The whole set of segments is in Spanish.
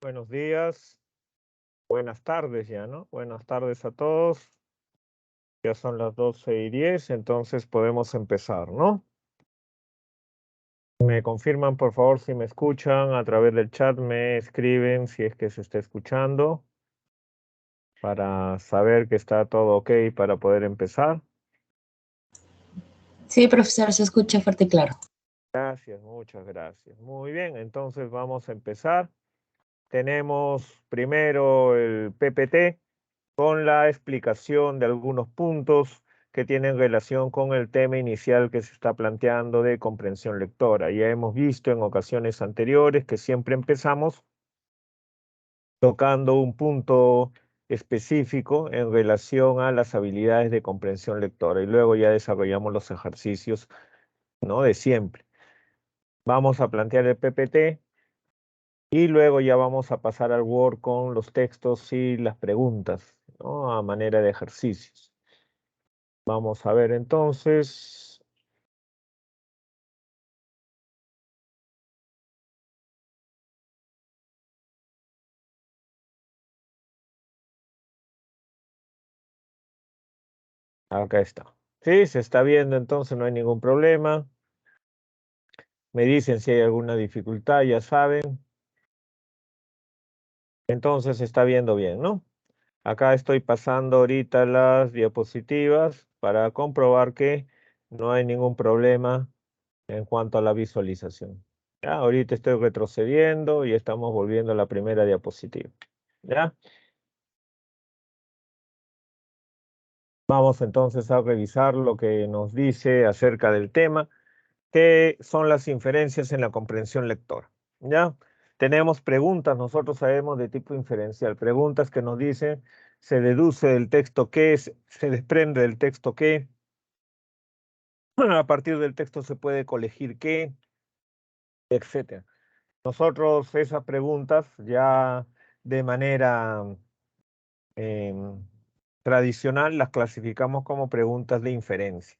Buenos días, buenas tardes ya, ¿no? Buenas tardes a todos. Ya son las 12:10, entonces podemos empezar, ¿no? Me confirman, por favor, si me escuchan a través del chat, me escriben si es que se está escuchando para saber que está todo ok para poder empezar. Sí, profesor, se escucha fuerte y claro. Gracias, muchas gracias. Muy bien, entonces vamos a empezar. Tenemos primero el PPT con la explicación de algunos puntos que tienen relación con el tema inicial que se está planteando de comprensión lectora. Ya hemos visto en ocasiones anteriores que siempre empezamos tocando un punto específico en relación a las habilidades de comprensión lectora y luego ya desarrollamos los ejercicios, ¿no? De siempre. Vamos a plantear el PPT y luego ya vamos a pasar al Word con los textos y las preguntas, ¿no? A manera de ejercicios. Vamos a ver entonces. Acá está. Sí, se está viendo, entonces no hay ningún problema. Me dicen si hay alguna dificultad, ya saben. Entonces se está viendo bien, ¿no? Acá estoy pasando ahorita las diapositivas para comprobar que no hay ningún problema en cuanto a la visualización. Ya, ahorita estoy retrocediendo y estamos volviendo a la primera diapositiva. ¿Ya? Vamos entonces a revisar lo que nos dice acerca del tema, que son las inferencias en la comprensión lectora. ¿Ya? Tenemos preguntas, nosotros sabemos de tipo inferencial, preguntas que nos dicen, se deduce del texto qué, se desprende del texto qué, a partir del texto se puede colegir qué, etc. Nosotros esas preguntas ya de manera tradicional las clasificamos como preguntas de inferencia,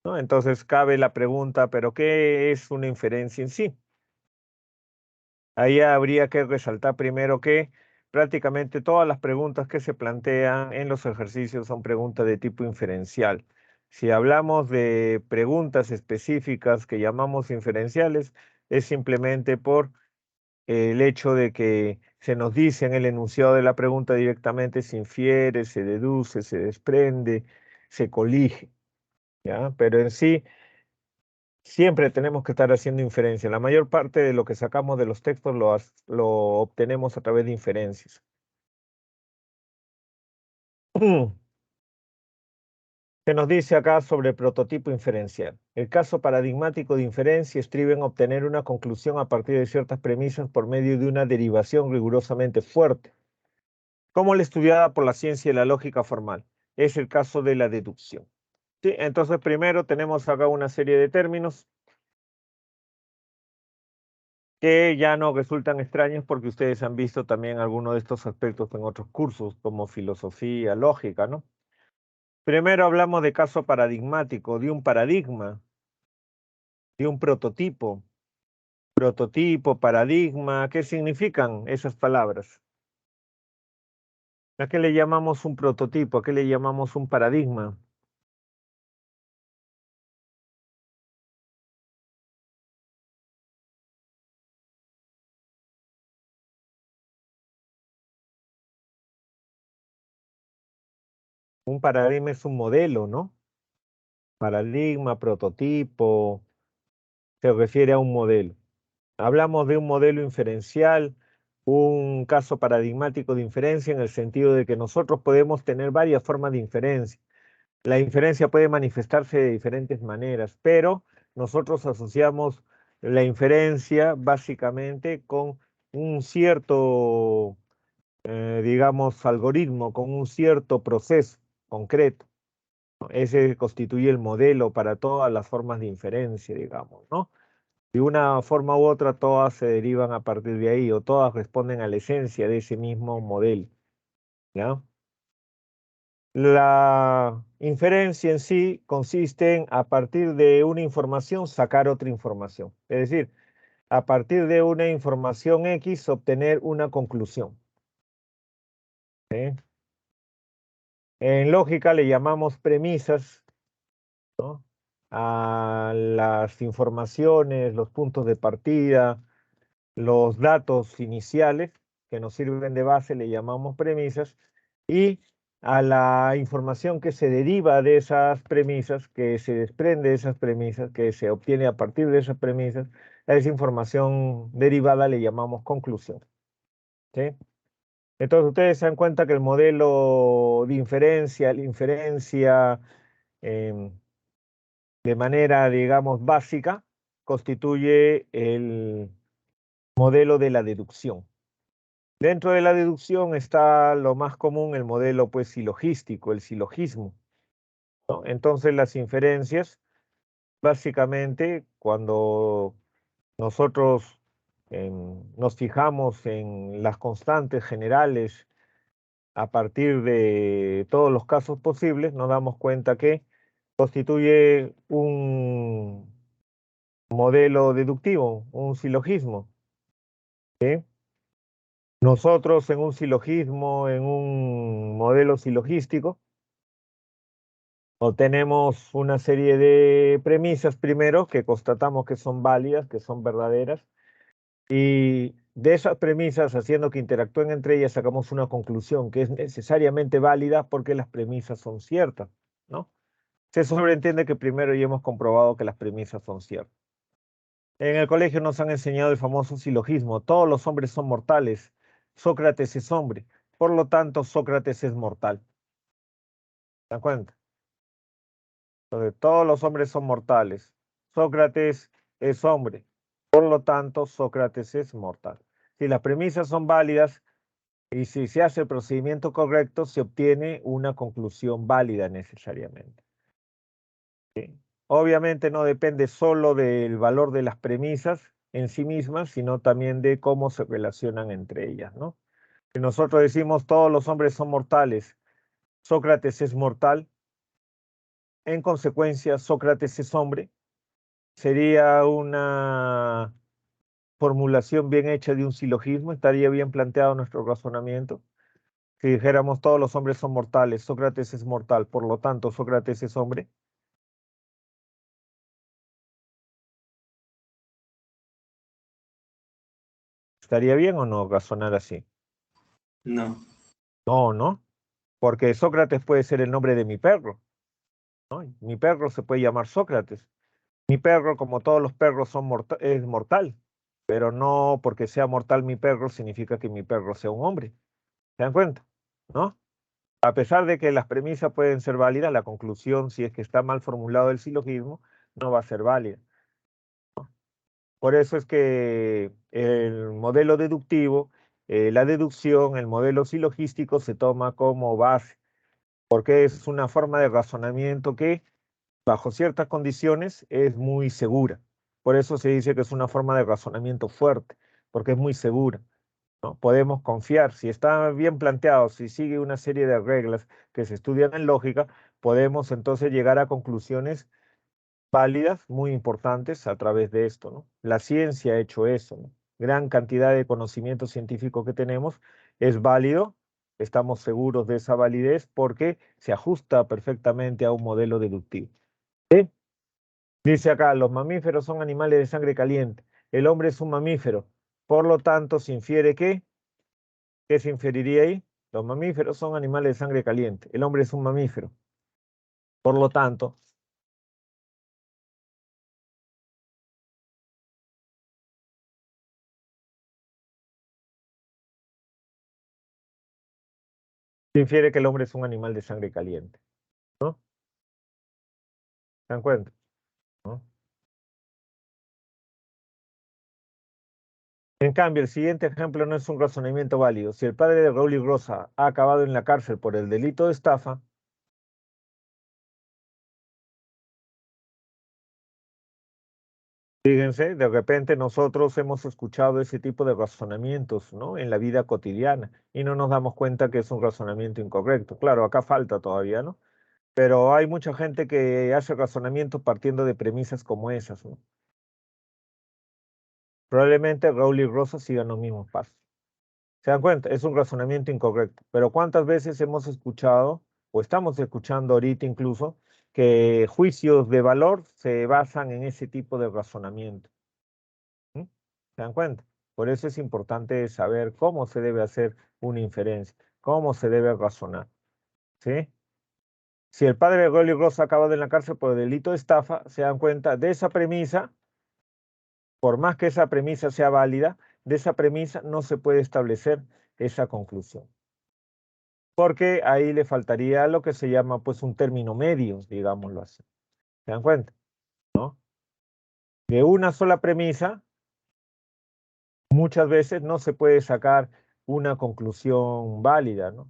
¿no? Entonces cabe la pregunta, ¿pero qué es una inferencia en sí? Ahí habría que resaltar primero que prácticamente todas las preguntas que se plantean en los ejercicios son preguntas de tipo inferencial. Si hablamos de preguntas específicas que llamamos inferenciales, es simplemente por el hecho de que se nos dice en el enunciado de la pregunta directamente se infiere, se deduce, se desprende, se colige, ¿ya? Pero en sí siempre tenemos que estar haciendo inferencia. La mayor parte de lo que sacamos de los textos lo obtenemos a través de inferencias. Se nos dice acá sobre prototipo inferencial. El caso paradigmático de inferencia estriba en obtener una conclusión a partir de ciertas premisas por medio de una derivación rigurosamente fuerte, como la estudiada por la ciencia y la lógica formal. Es el caso de la deducción. ¿Sí? Entonces, primero tenemos acá una serie de términos que ya no resultan extraños porque ustedes han visto también algunos de estos aspectos en otros cursos, como filosofía, lógica, ¿no? Primero hablamos de caso paradigmático, de un paradigma, de un prototipo. Prototipo, paradigma, ¿qué significan esas palabras? ¿A qué le llamamos un prototipo? ¿A qué le llamamos un paradigma? Un paradigma es un modelo, ¿no? Paradigma, prototipo, se refiere a un modelo. Hablamos de un modelo inferencial, un caso paradigmático de inferencia en el sentido de que nosotros podemos tener varias formas de inferencia. La inferencia puede manifestarse de diferentes maneras, pero nosotros asociamos la inferencia básicamente con un cierto, digamos, algoritmo, con un cierto proceso concreto. Ese constituye el modelo para todas las formas de inferencia, digamos, ¿no? De una forma u otra, todas se derivan a partir de ahí o todas responden a la esencia de ese mismo modelo, ¿ya? La inferencia en sí consiste en, a partir de una información, sacar otra información. Es decir, a partir de una información X, obtener una conclusión. ¿Sí? En lógica le llamamos premisas, ¿no?, a las informaciones, los puntos de partida, los datos iniciales que nos sirven de base le llamamos premisas, y a la información que se deriva de esas premisas, que se desprende de esas premisas, que se obtiene a partir de esas premisas, a esa información derivada le llamamos conclusión. ¿Sí? Entonces ustedes se dan cuenta que el modelo de inferencia, la inferencia de manera, digamos, básica, constituye el modelo de la deducción. Dentro de la deducción está lo más común, el modelo pues silogístico, el silogismo, ¿no? Entonces las inferencias, básicamente, cuando nosotros nos fijamos en las constantes generales a partir de todos los casos posibles, nos damos cuenta que constituye un modelo deductivo, un silogismo. ¿Sí? Nosotros en un silogismo, en un modelo silogístico, obtenemos una serie de premisas primero que constatamos que son válidas, que son verdaderas, y de esas premisas, haciendo que interactúen entre ellas, sacamos una conclusión que es necesariamente válida porque las premisas son ciertas, ¿no? Se sobreentiende que primero ya hemos comprobado que las premisas son ciertas. En el colegio nos han enseñado el famoso silogismo: todos los hombres son mortales, Sócrates es hombre, por lo tanto Sócrates es mortal. ¿Se dan cuenta? Entonces, todos los hombres son mortales, Sócrates es hombre, por lo tanto Sócrates es mortal. Si las premisas son válidas y si se hace el procedimiento correcto, se obtiene una conclusión válida necesariamente. ¿Sí? Obviamente no depende solo del valor de las premisas en sí mismas, sino también de cómo se relacionan entre ellas, ¿no? Si nosotros decimos todos los hombres son mortales, Sócrates es mortal, en consecuencia Sócrates es hombre, sería una formulación bien hecha de un silogismo, estaría bien planteado nuestro razonamiento. Si dijéramos todos los hombres son mortales, Sócrates es mortal, por lo tanto Sócrates es hombre. ¿Estaría bien o no razonar así? No. No, ¿no? Porque Sócrates puede ser el nombre de mi perro, ¿no? Mi perro se puede llamar Sócrates. Mi perro, como todos los perros, es mortal, pero no porque sea mortal mi perro significa que mi perro sea un hombre. ¿Se dan cuenta? ¿No? A pesar de que las premisas pueden ser válidas, la conclusión, si es que está mal formulado el silogismo, no va a ser válida. Por eso es que el modelo deductivo, la deducción, el modelo silogístico se toma como base, porque es una forma de razonamiento que, bajo ciertas condiciones, es muy segura. Por eso se dice que es una forma de razonamiento fuerte, porque es muy segura, ¿no? Podemos confiar, si está bien planteado, si sigue una serie de reglas que se estudian en lógica, podemos entonces llegar a conclusiones válidas, muy importantes a través de esto, ¿no? La ciencia ha hecho eso, ¿no? Gran cantidad de conocimiento científico que tenemos es válido, estamos seguros de esa validez porque se ajusta perfectamente a un modelo deductivo. ¿Sí? Dice acá, los mamíferos son animales de sangre caliente, el hombre es un mamífero, por lo tanto se infiere que, ¿qué se inferiría ahí? Los mamíferos son animales de sangre caliente, el hombre es un mamífero, por lo tanto, se infiere que el hombre es un animal de sangre caliente, ¿no? ¿Se dan cuenta? ¿No? En cambio, el siguiente ejemplo no es un razonamiento válido. Si el padre de Raúl y Rosa ha acabado en la cárcel por el delito de estafa, fíjense, de repente nosotros hemos escuchado ese tipo de razonamientos, ¿no?, en la vida cotidiana y no nos damos cuenta que es un razonamiento incorrecto. Claro, acá falta todavía, ¿no? Pero hay mucha gente que hace razonamientos partiendo de premisas como esas, ¿no? probablemente Raúl y Rosa sigan los mismos pasos. ¿Se dan cuenta? Es un razonamiento incorrecto. Pero ¿cuántas veces hemos escuchado, o estamos escuchando ahorita incluso, que juicios de valor se basan en ese tipo de razonamiento? ¿Mm? ¿Se dan cuenta? Por eso es importante saber cómo se debe hacer una inferencia, cómo se debe razonar. ¿Sí? Si el padre de Raúl Rosa acaba en la cárcel por el delito de estafa, se dan cuenta de esa premisa, por más que esa premisa sea válida, de esa premisa no se puede establecer esa conclusión. Porque ahí le faltaría lo que se llama pues un término medio, digámoslo así. ¿Se dan cuenta? ¿No? De una sola premisa, muchas veces no se puede sacar una conclusión válida, ¿no?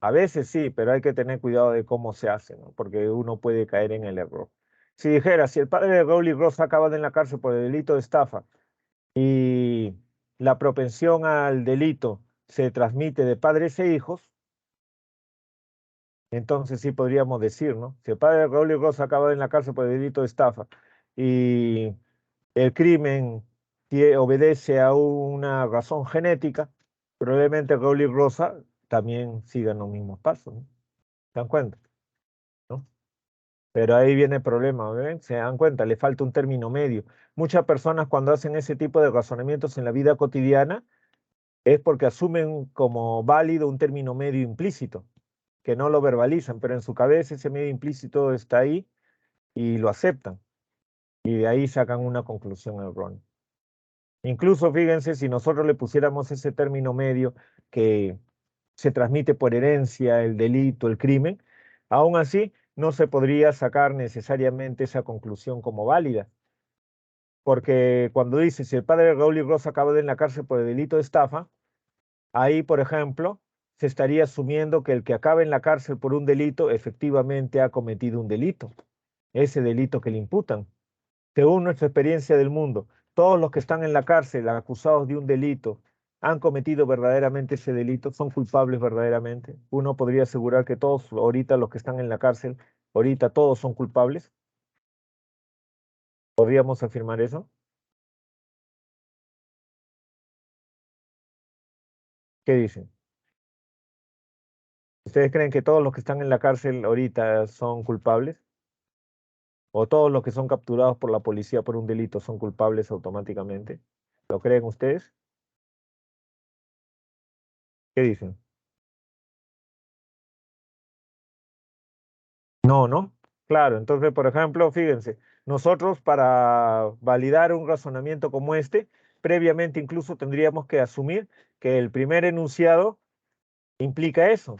A veces sí, pero hay que tener cuidado de cómo se hace, ¿no? Porque uno puede caer en el error. Si dijera, si el padre de Raúl y Rosa acaba en la cárcel por el delito de estafa y la propensión al delito se transmite de padres e hijos, entonces sí podríamos decir, ¿no? Si el padre de Raúl y Rosa acaba en la cárcel por el delito de estafa y el crimen obedece a una razón genética, probablemente Raúl y Rosa también sigan los mismos pasos, ¿no? ¿Se dan cuenta? ¿No? Pero ahí viene el problema, ¿ven? Se dan cuenta, le falta un término medio. Muchas personas cuando hacen ese tipo de razonamientos en la vida cotidiana es porque asumen como válido un término medio implícito, que no lo verbalizan, pero en su cabeza ese medio implícito está ahí y lo aceptan. Y de ahí sacan una conclusión errónea. Incluso fíjense, si nosotros le pusiéramos ese término medio que se transmite por herencia el delito, el crimen, aún así no se podría sacar necesariamente esa conclusión como válida. Porque cuando dice, si el padre de Raúl y Rosa acaba en la cárcel por el delito de estafa, ahí, por ejemplo, se estaría asumiendo que el que acaba en la cárcel por un delito efectivamente ha cometido un delito, ese delito que le imputan. Según nuestra experiencia del mundo, todos los que están en la cárcel acusados de un delito han cometido verdaderamente ese delito, son culpables verdaderamente. Uno podría asegurar que todos ahorita los que están en la cárcel, ahorita todos son culpables. ¿Podríamos afirmar eso? ¿Qué dicen? ¿Ustedes creen que todos los que están en la cárcel ahorita son culpables? ¿O todos los que son capturados por la policía por un delito son culpables automáticamente? ¿Lo creen ustedes? ¿Qué dicen? No, ¿no? Claro, entonces, por ejemplo, fíjense, nosotros para validar un razonamiento como este, previamente incluso tendríamos que asumir que el primer enunciado implica eso.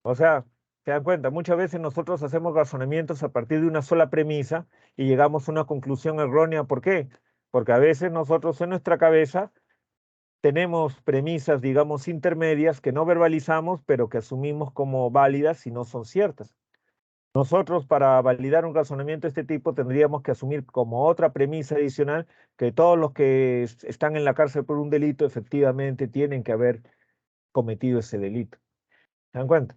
O sea, se dan cuenta, muchas veces nosotros hacemos razonamientos a partir de una sola premisa y llegamos a una conclusión errónea. ¿Por qué? Porque a veces nosotros en nuestra cabeza tenemos premisas, digamos, intermedias que no verbalizamos, pero que asumimos como válidas y no son ciertas. Nosotros, para validar un razonamiento de este tipo, tendríamos que asumir como otra premisa adicional que todos los que están en la cárcel por un delito efectivamente tienen que haber cometido ese delito. ¿Se dan cuenta?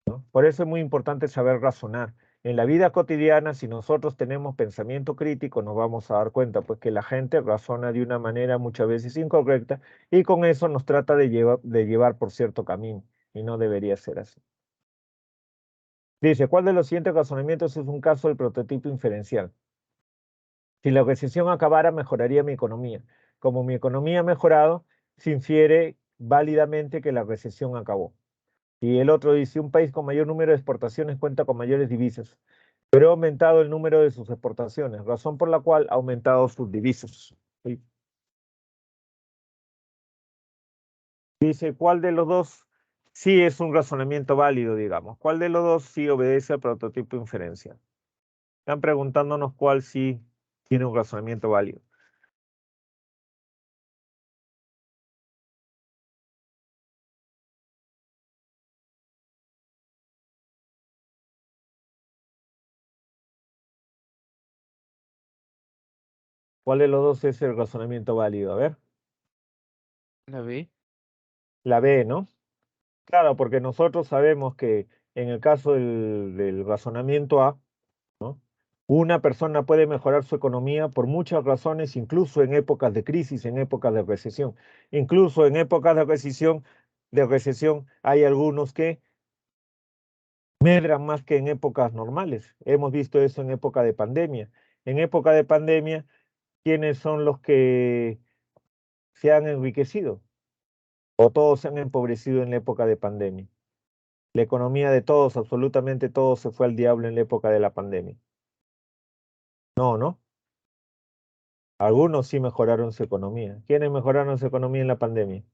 ¿No? Por eso es muy importante saber razonar. En la vida cotidiana, si nosotros tenemos pensamiento crítico, nos vamos a dar cuenta pues que la gente razona de una manera muchas veces incorrecta y con eso nos trata de llevar por cierto camino y no debería ser así. Dice, ¿cuál de los siguientes razonamientos es un caso del prototipo inferencial? Si la recesión acabara, mejoraría mi economía. Como mi economía ha mejorado, se infiere válidamente que la recesión acabó. Y el otro dice, un país con mayor número de exportaciones cuenta con mayores divisas, pero ha aumentado el número de sus exportaciones, razón por la cual ha aumentado sus divisas. ¿Sí? Dice, ¿cuál de los dos sí es un razonamiento válido, digamos? ¿Cuál de los dos sí obedece al prototipo inferencial? Están preguntándonos cuál sí tiene un razonamiento válido. ¿Cuál de los dos es el razonamiento válido? A ver, La B. la B, ¿no? Claro, porque nosotros sabemos que en el caso del razonamiento A, ¿no? Una persona puede mejorar su economía por muchas razones, incluso en épocas de crisis, en épocas de recesión. Incluso en épocas de recesión hay algunos que medran más que en épocas normales. Hemos visto eso en época de pandemia. En época de pandemia, ¿quiénes son los que se han enriquecido? O todos se han empobrecido en la época de pandemia. La economía de todos, absolutamente todos, se fue al diablo en la época de la pandemia. No, ¿no? Algunos sí mejoraron su economía. ¿Quiénes mejoraron su economía en la pandemia?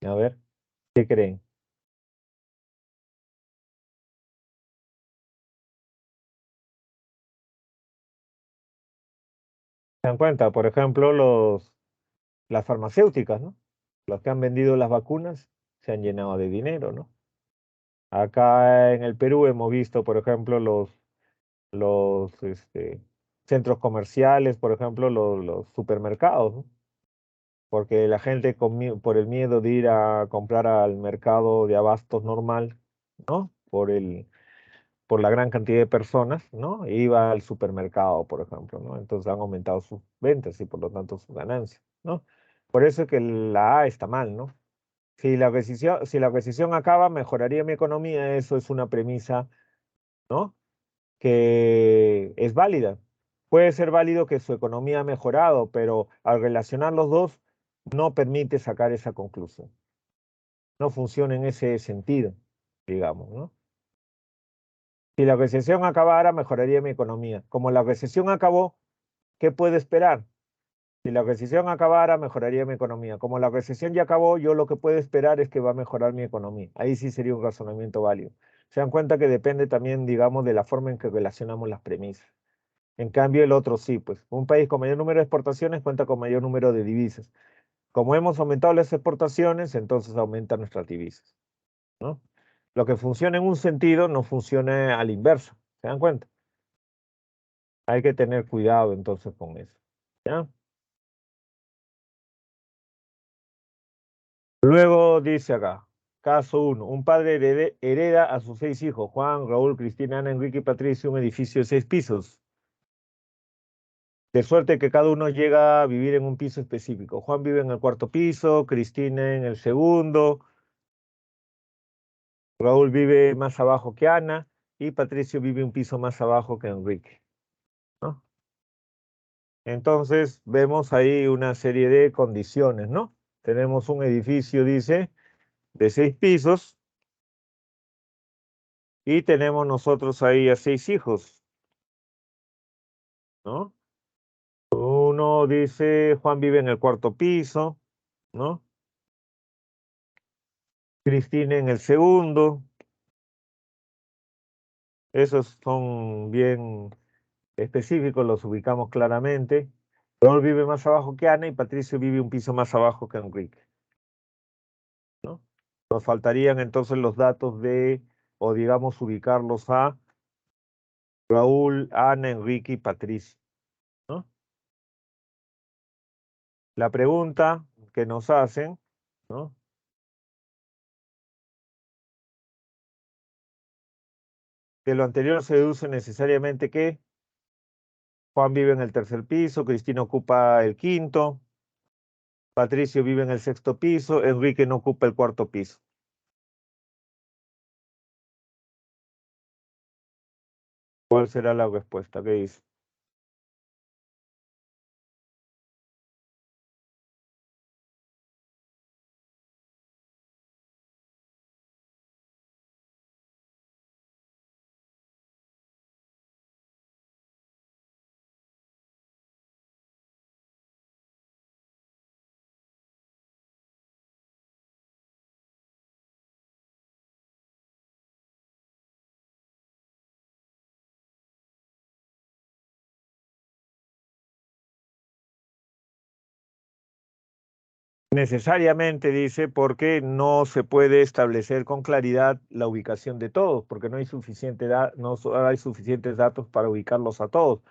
A ver, ¿qué creen? ¿Se dan cuenta? Por ejemplo, las farmacéuticas, ¿no? Los que han vendido las vacunas se han llenado de dinero, ¿no? Acá en el Perú hemos visto, por ejemplo, los centros comerciales, por ejemplo, los supermercados, ¿no? Porque la gente por el miedo de ir a comprar al mercado de abastos normal, ¿no? Por la gran cantidad de personas, ¿no? Iba al supermercado, por ejemplo, ¿no? Entonces han aumentado sus ventas y por lo tanto sus ganancias, ¿no? Por eso es que la A está mal, ¿no? Si la recesión acaba, mejoraría mi economía, eso es una premisa, ¿no? Que es válida. Puede ser válido que su economía ha mejorado, pero al relacionar los dos, no permite sacar esa conclusión. No funciona en ese sentido, digamos, ¿no? Si la recesión acabara, mejoraría mi economía. Como la recesión acabó, ¿qué puedo esperar? Si la recesión acabara, mejoraría mi economía. Como la recesión ya acabó, yo lo que puedo esperar es que va a mejorar mi economía. Ahí sí sería un razonamiento válido. Se dan cuenta que depende también, digamos, de la forma en que relacionamos las premisas. En cambio, el otro sí, pues un país con mayor número de exportaciones cuenta con mayor número de divisas. Como hemos aumentado las exportaciones, entonces aumentan nuestras divisas, ¿no? Lo que funciona en un sentido no funciona al inverso. ¿Se dan cuenta? Hay que tener cuidado entonces con eso, ¿ya? Luego dice acá, caso 1, un padre hereda a sus 6 hijos, Juan, Raúl, Cristina, Ana, Enrique y Patricio, un edificio de 6 pisos. De suerte que cada uno llega a vivir en un piso específico. Juan vive en el cuarto piso, Cristina en el segundo, Raúl vive más abajo que Ana y Patricio vive un piso más abajo que Enrique, ¿no? Entonces vemos ahí una serie de condiciones, ¿no? Tenemos un edificio, dice, de 6 pisos y tenemos nosotros ahí a 6 hijos, ¿no? Uno dice, Juan vive en el cuarto piso, ¿no? Cristina en el segundo. Esos son bien específicos, los ubicamos claramente. Raúl vive más abajo que Ana y Patricio vive un piso más abajo que Enrique, ¿no? Nos faltarían entonces los datos o digamos, ubicarlos a Raúl, Ana, Enrique y Patricio, ¿no? La pregunta que nos hacen, ¿no? De lo anterior se deduce necesariamente que Juan vive en el tercer piso, Cristina ocupa el quinto, Patricio vive en el sexto piso, Enrique no ocupa el cuarto piso. ¿Cuál será la respuesta? ¿Qué dice? Necesariamente dice porque no se puede establecer con claridad la ubicación de todos, porque no hay hay suficientes datos para ubicarlos a todos.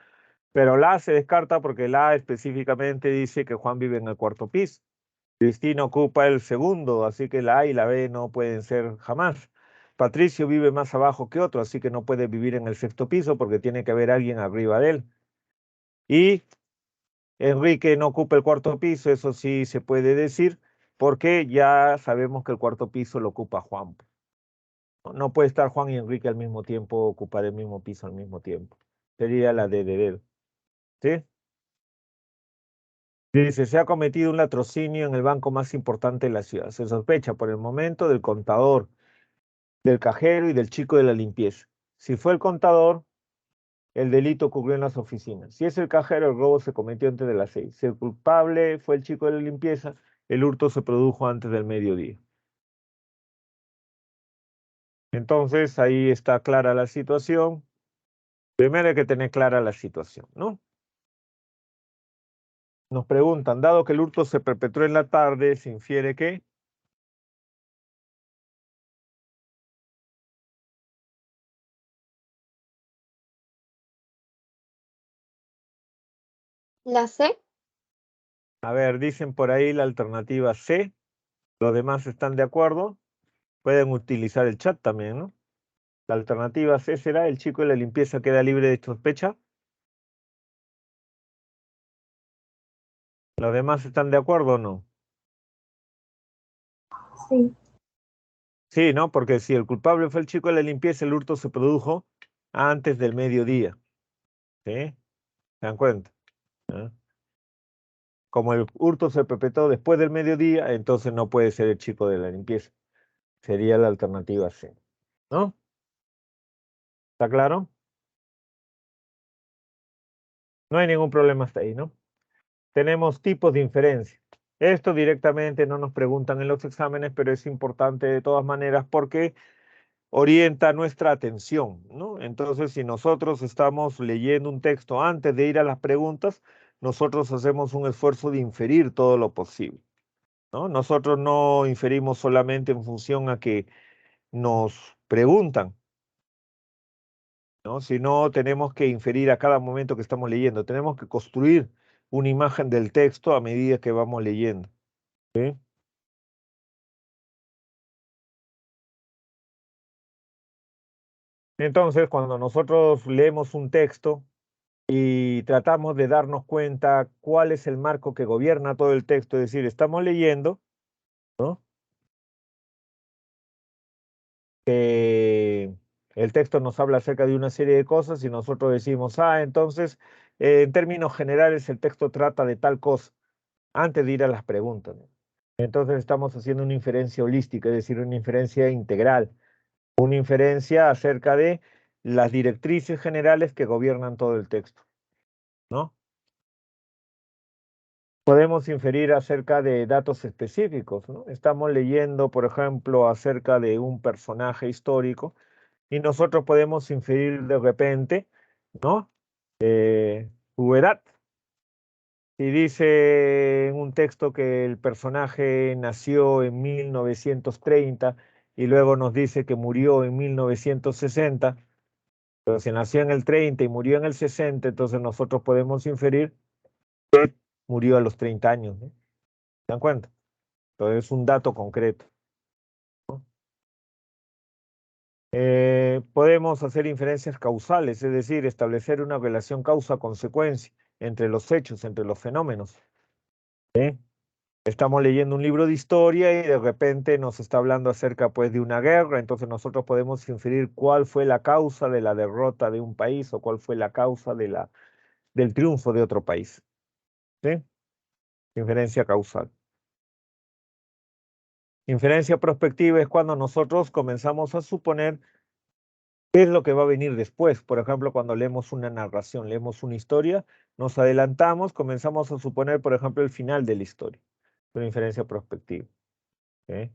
Pero la A se descarta porque la A específicamente dice que Juan vive en el cuarto piso. Cristina ocupa el segundo, así que la A y la B no pueden ser jamás. Patricio vive más abajo que otro, así que no puede vivir en el sexto piso porque tiene que haber alguien arriba de él. Y Enrique no ocupa el cuarto piso, eso sí se puede decir, porque ya sabemos que el cuarto piso lo ocupa Juan. No puede estar Juan y Enrique al mismo tiempo, ocupar el mismo piso al mismo tiempo. Sería la de deber. ¿Sí? Dice, se ha cometido un latrocinio en el banco más importante de la ciudad. Se sospecha por el momento del contador, del cajero y del chico de la limpieza. Si fue el contador, el delito ocurrió en las oficinas. Si es el cajero, el robo se cometió antes de las 6. Si el culpable fue el chico de la limpieza, el hurto se produjo antes del mediodía. Entonces, ahí está clara la situación. Primero hay que tener clara la situación, ¿no? Nos preguntan, dado que el hurto se perpetró en la tarde, se infiere que La C. a ver, dicen por ahí la alternativa C. Los demás están de acuerdo. Pueden utilizar el chat también, ¿no? La alternativa C será el chico de la limpieza queda libre de sospecha. ¿Los demás están de acuerdo o no? Sí. Sí, ¿no? Porque si el culpable fue el chico de la limpieza, el hurto se produjo antes del mediodía. ¿Sí? ¿Se dan cuenta? ¿Ah? Como el hurto se perpetró después del mediodía, entonces no puede ser el chico de la limpieza. Sería la alternativa C. ¿No? ¿Está claro? No hay ningún problema hasta ahí, ¿no? Tenemos tipos de inferencia. Esto directamente no nos preguntan en los exámenes, pero es importante de todas maneras porque orienta nuestra atención, ¿no? Entonces, si nosotros estamos leyendo un texto antes de ir a las preguntas, nosotros hacemos un esfuerzo de inferir todo lo posible, ¿no? Nosotros no inferimos solamente en función a que nos preguntan, ¿no? Sino tenemos que inferir a cada momento que estamos leyendo. Tenemos que construir una imagen del texto a medida que vamos leyendo, ¿sí? Entonces, cuando nosotros leemos un texto y tratamos de darnos cuenta cuál es el marco que gobierna todo el texto, es decir, estamos leyendo, ¿no? El texto nos habla acerca de una serie de cosas y nosotros decimos, entonces, en términos generales, el texto trata de tal cosa, antes de ir a las preguntas, ¿no? Entonces estamos haciendo una inferencia holística, es decir, una inferencia integral, una inferencia acerca de las directrices generales que gobiernan todo el texto, ¿no? Podemos inferir acerca de datos específicos, ¿no? Estamos leyendo, por ejemplo, acerca de un personaje histórico y nosotros podemos inferir de repente, ¿no? Su edad. Si dice en un texto que el personaje nació en 1930 y luego nos dice que murió en 1960, pero si nació en el 30 y murió en el 60, entonces nosotros podemos inferir que murió a los 30 años, ¿no? ¿Se dan cuenta? Entonces es un dato concreto, ¿no? Podemos hacer inferencias causales, es decir, establecer una relación causa-consecuencia entre los hechos, entre los fenómenos, ¿sí? Estamos leyendo un libro de historia y de repente nos está hablando acerca pues de una guerra, entonces nosotros podemos inferir cuál fue la causa de la derrota de un país o cuál fue la causa del triunfo de otro país, ¿sí? Inferencia causal. Inferencia prospectiva es cuando nosotros comenzamos a suponer qué es lo que va a venir después. Por ejemplo, cuando leemos una narración, leemos una historia, nos adelantamos, comenzamos a suponer, por ejemplo, el final de la historia. Una inferencia prospectiva, ¿sí?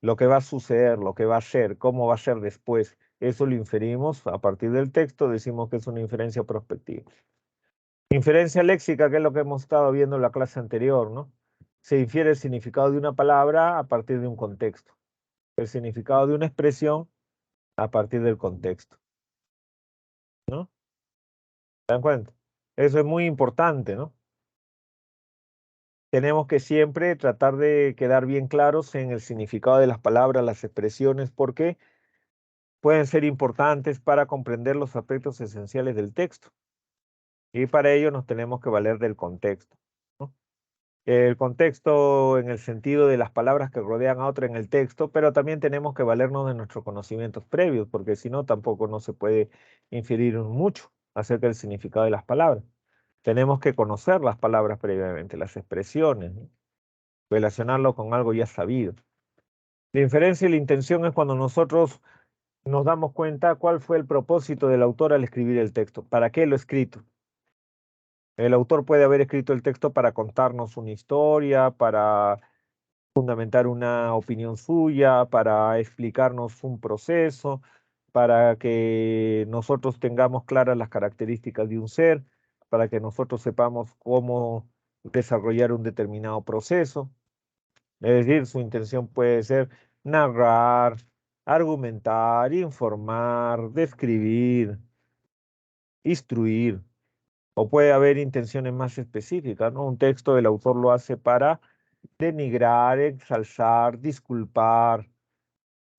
Lo que va a suceder, lo que va a ser, cómo va a ser después, eso lo inferimos a partir del texto, decimos que es una inferencia prospectiva. Inferencia léxica, que es lo que hemos estado viendo en la clase anterior, ¿no? Se infiere el significado de una palabra a partir de un contexto, el significado de una expresión a partir del contexto, ¿no? ¿Se dan cuenta? Eso es muy importante, ¿no? Tenemos que siempre tratar de quedar bien claros en el significado de las palabras, las expresiones. ¿Por qué? pueden ser importantes para comprender los aspectos esenciales del texto. Y para ello nos tenemos que valer del contexto, ¿no? El contexto en el sentido de las palabras que rodean a otra en el texto, pero también tenemos que valernos de nuestros conocimientos previos, porque si no, tampoco no se puede inferir mucho acerca del significado de las palabras. Tenemos que conocer las palabras previamente, las expresiones, ¿no? Relacionarlo con algo ya sabido. La inferencia y la intención es cuando nosotros nos damos cuenta cuál fue el propósito del autor al escribir el texto, para qué lo ha escrito. El autor puede haber escrito el texto para contarnos una historia, para fundamentar una opinión suya, para explicarnos un proceso, para que nosotros tengamos claras las características de un ser, para que nosotros sepamos cómo desarrollar un determinado proceso. Es decir, su intención puede ser narrar, argumentar, informar, describir, instruir, o puede haber intenciones más específicas, ¿no? Un texto el autor lo hace para denigrar, ensalzar, disculpar,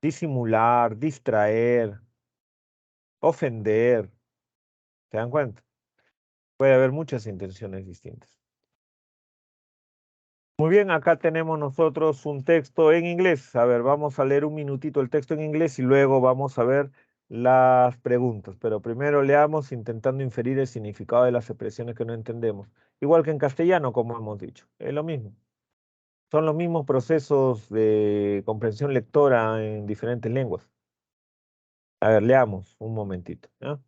disimular, distraer, ofender. ¿Se dan cuenta? Puede haber muchas intenciones distintas. Muy bien, acá tenemos nosotros un texto en inglés. A ver, vamos a leer un minutito el texto en inglés y luego vamos a ver las preguntas. Pero primero leamos intentando inferir el significado de las expresiones que no entendemos. Igual que en castellano, como hemos dicho. Es lo mismo. Son los mismos procesos de comprensión lectora en diferentes lenguas. A ver, leamos un momentito, ¿ya?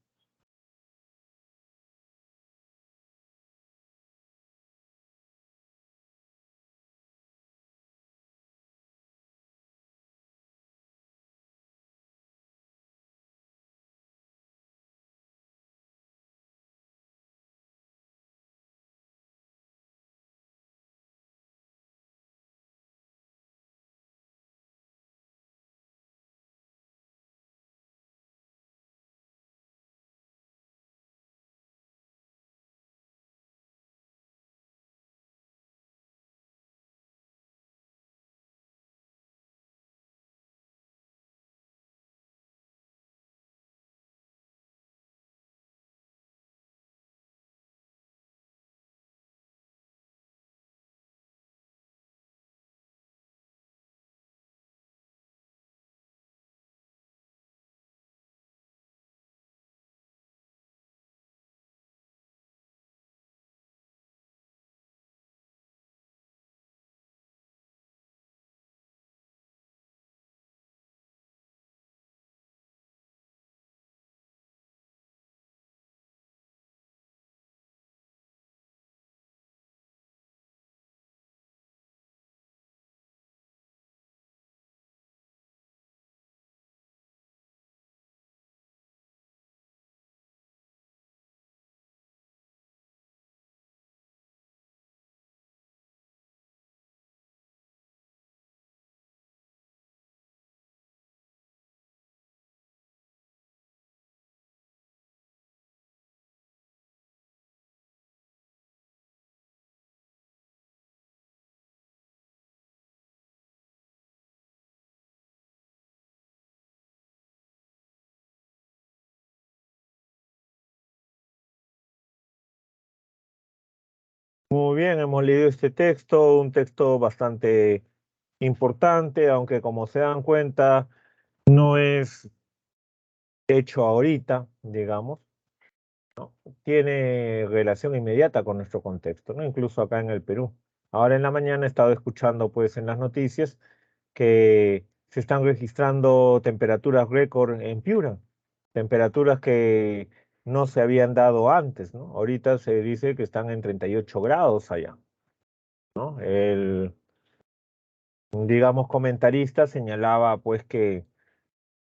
Muy bien, hemos leído este texto, un texto bastante importante, aunque como se dan cuenta, no es hecho ahorita, digamos, ¿no? Tiene relación inmediata con nuestro contexto, ¿no? Incluso acá en el Perú. Ahora en la mañana he estado escuchando, pues, en las noticias que se están registrando temperaturas récord en Piura, temperaturas que no se habían dado antes, ¿no? Ahorita se dice que están en 38 grados allá, ¿no? Digamos, comentarista señalaba, pues, que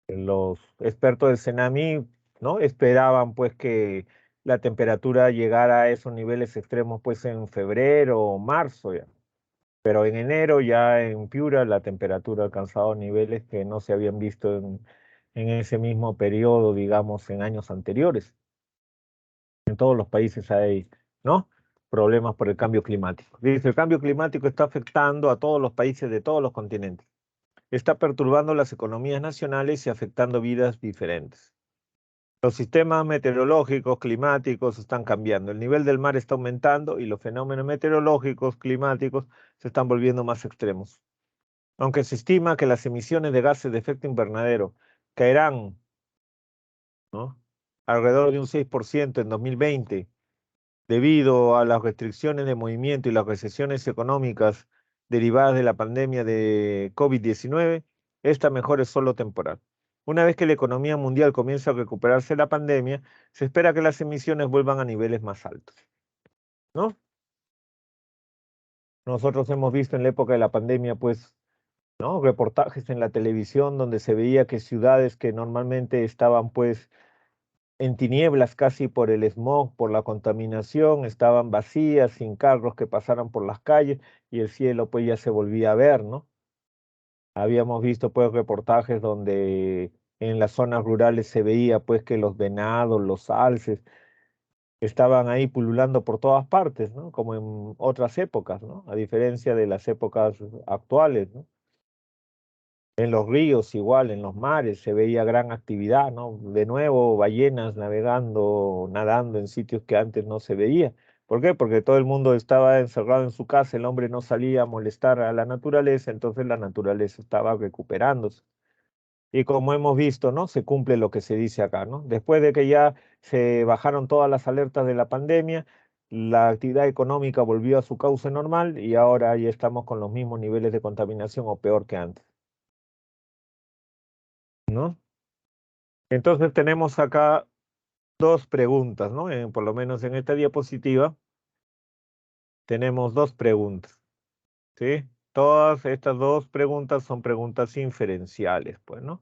los expertos del CENAMI, ¿no? Esperaban, pues, que la temperatura llegara a esos niveles extremos, pues, en febrero o marzo ya. Pero en enero ya en Piura la temperatura ha alcanzado niveles que no se habían visto en ese mismo periodo, digamos, en años anteriores. En todos los países hay, ¿no? Problemas por el cambio climático. Dice, el cambio climático está afectando a todos los países de todos los continentes. está perturbando las economías nacionales y afectando vidas diferentes. Los sistemas meteorológicos, climáticos están cambiando. El nivel del mar está aumentando y los fenómenos meteorológicos, climáticos se están volviendo más extremos. Aunque se estima que las emisiones de gases de efecto invernadero caerán, ¿no?, alrededor de un 6% en 2020, debido a las restricciones de movimiento y las recesiones económicas derivadas de la pandemia de COVID-19, esta mejora es solo temporal. Una vez que la economía mundial comience a recuperarse de la pandemia, se espera que las emisiones vuelvan a niveles más altos, ¿no? Nosotros hemos visto en la época de la pandemia, pues, ¿no?, reportajes en la televisión donde se veía que ciudades que normalmente estaban, pues, en tinieblas casi por el smog, por la contaminación, estaban vacías, sin carros que pasaran por las calles, y el cielo pues ya se volvía a ver, ¿no? Habíamos visto pues reportajes donde en las zonas rurales se veía pues que los venados, los alces, estaban ahí pululando por todas partes, ¿no? Como en otras épocas, ¿no? A diferencia de las épocas actuales, ¿no? En los ríos igual, en los mares se veía gran actividad, ¿no? De nuevo, ballenas navegando, nadando en sitios que antes no se veía. ¿Por qué? Porque todo el mundo estaba encerrado en su casa, el hombre no salía a molestar a la naturaleza, entonces la naturaleza estaba recuperándose. Y como hemos visto, ¿no?, se cumple lo que se dice acá, ¿no? Después de que ya se bajaron todas las alertas de la pandemia, la actividad económica volvió a su cauce normal y ahora ya estamos con los mismos niveles de contaminación o peor que antes, ¿no? Entonces tenemos acá dos preguntas, ¿no? Por lo menos en esta diapositiva tenemos dos preguntas, ¿sí? Todas estas dos preguntas son preguntas inferenciales, pues, ¿no?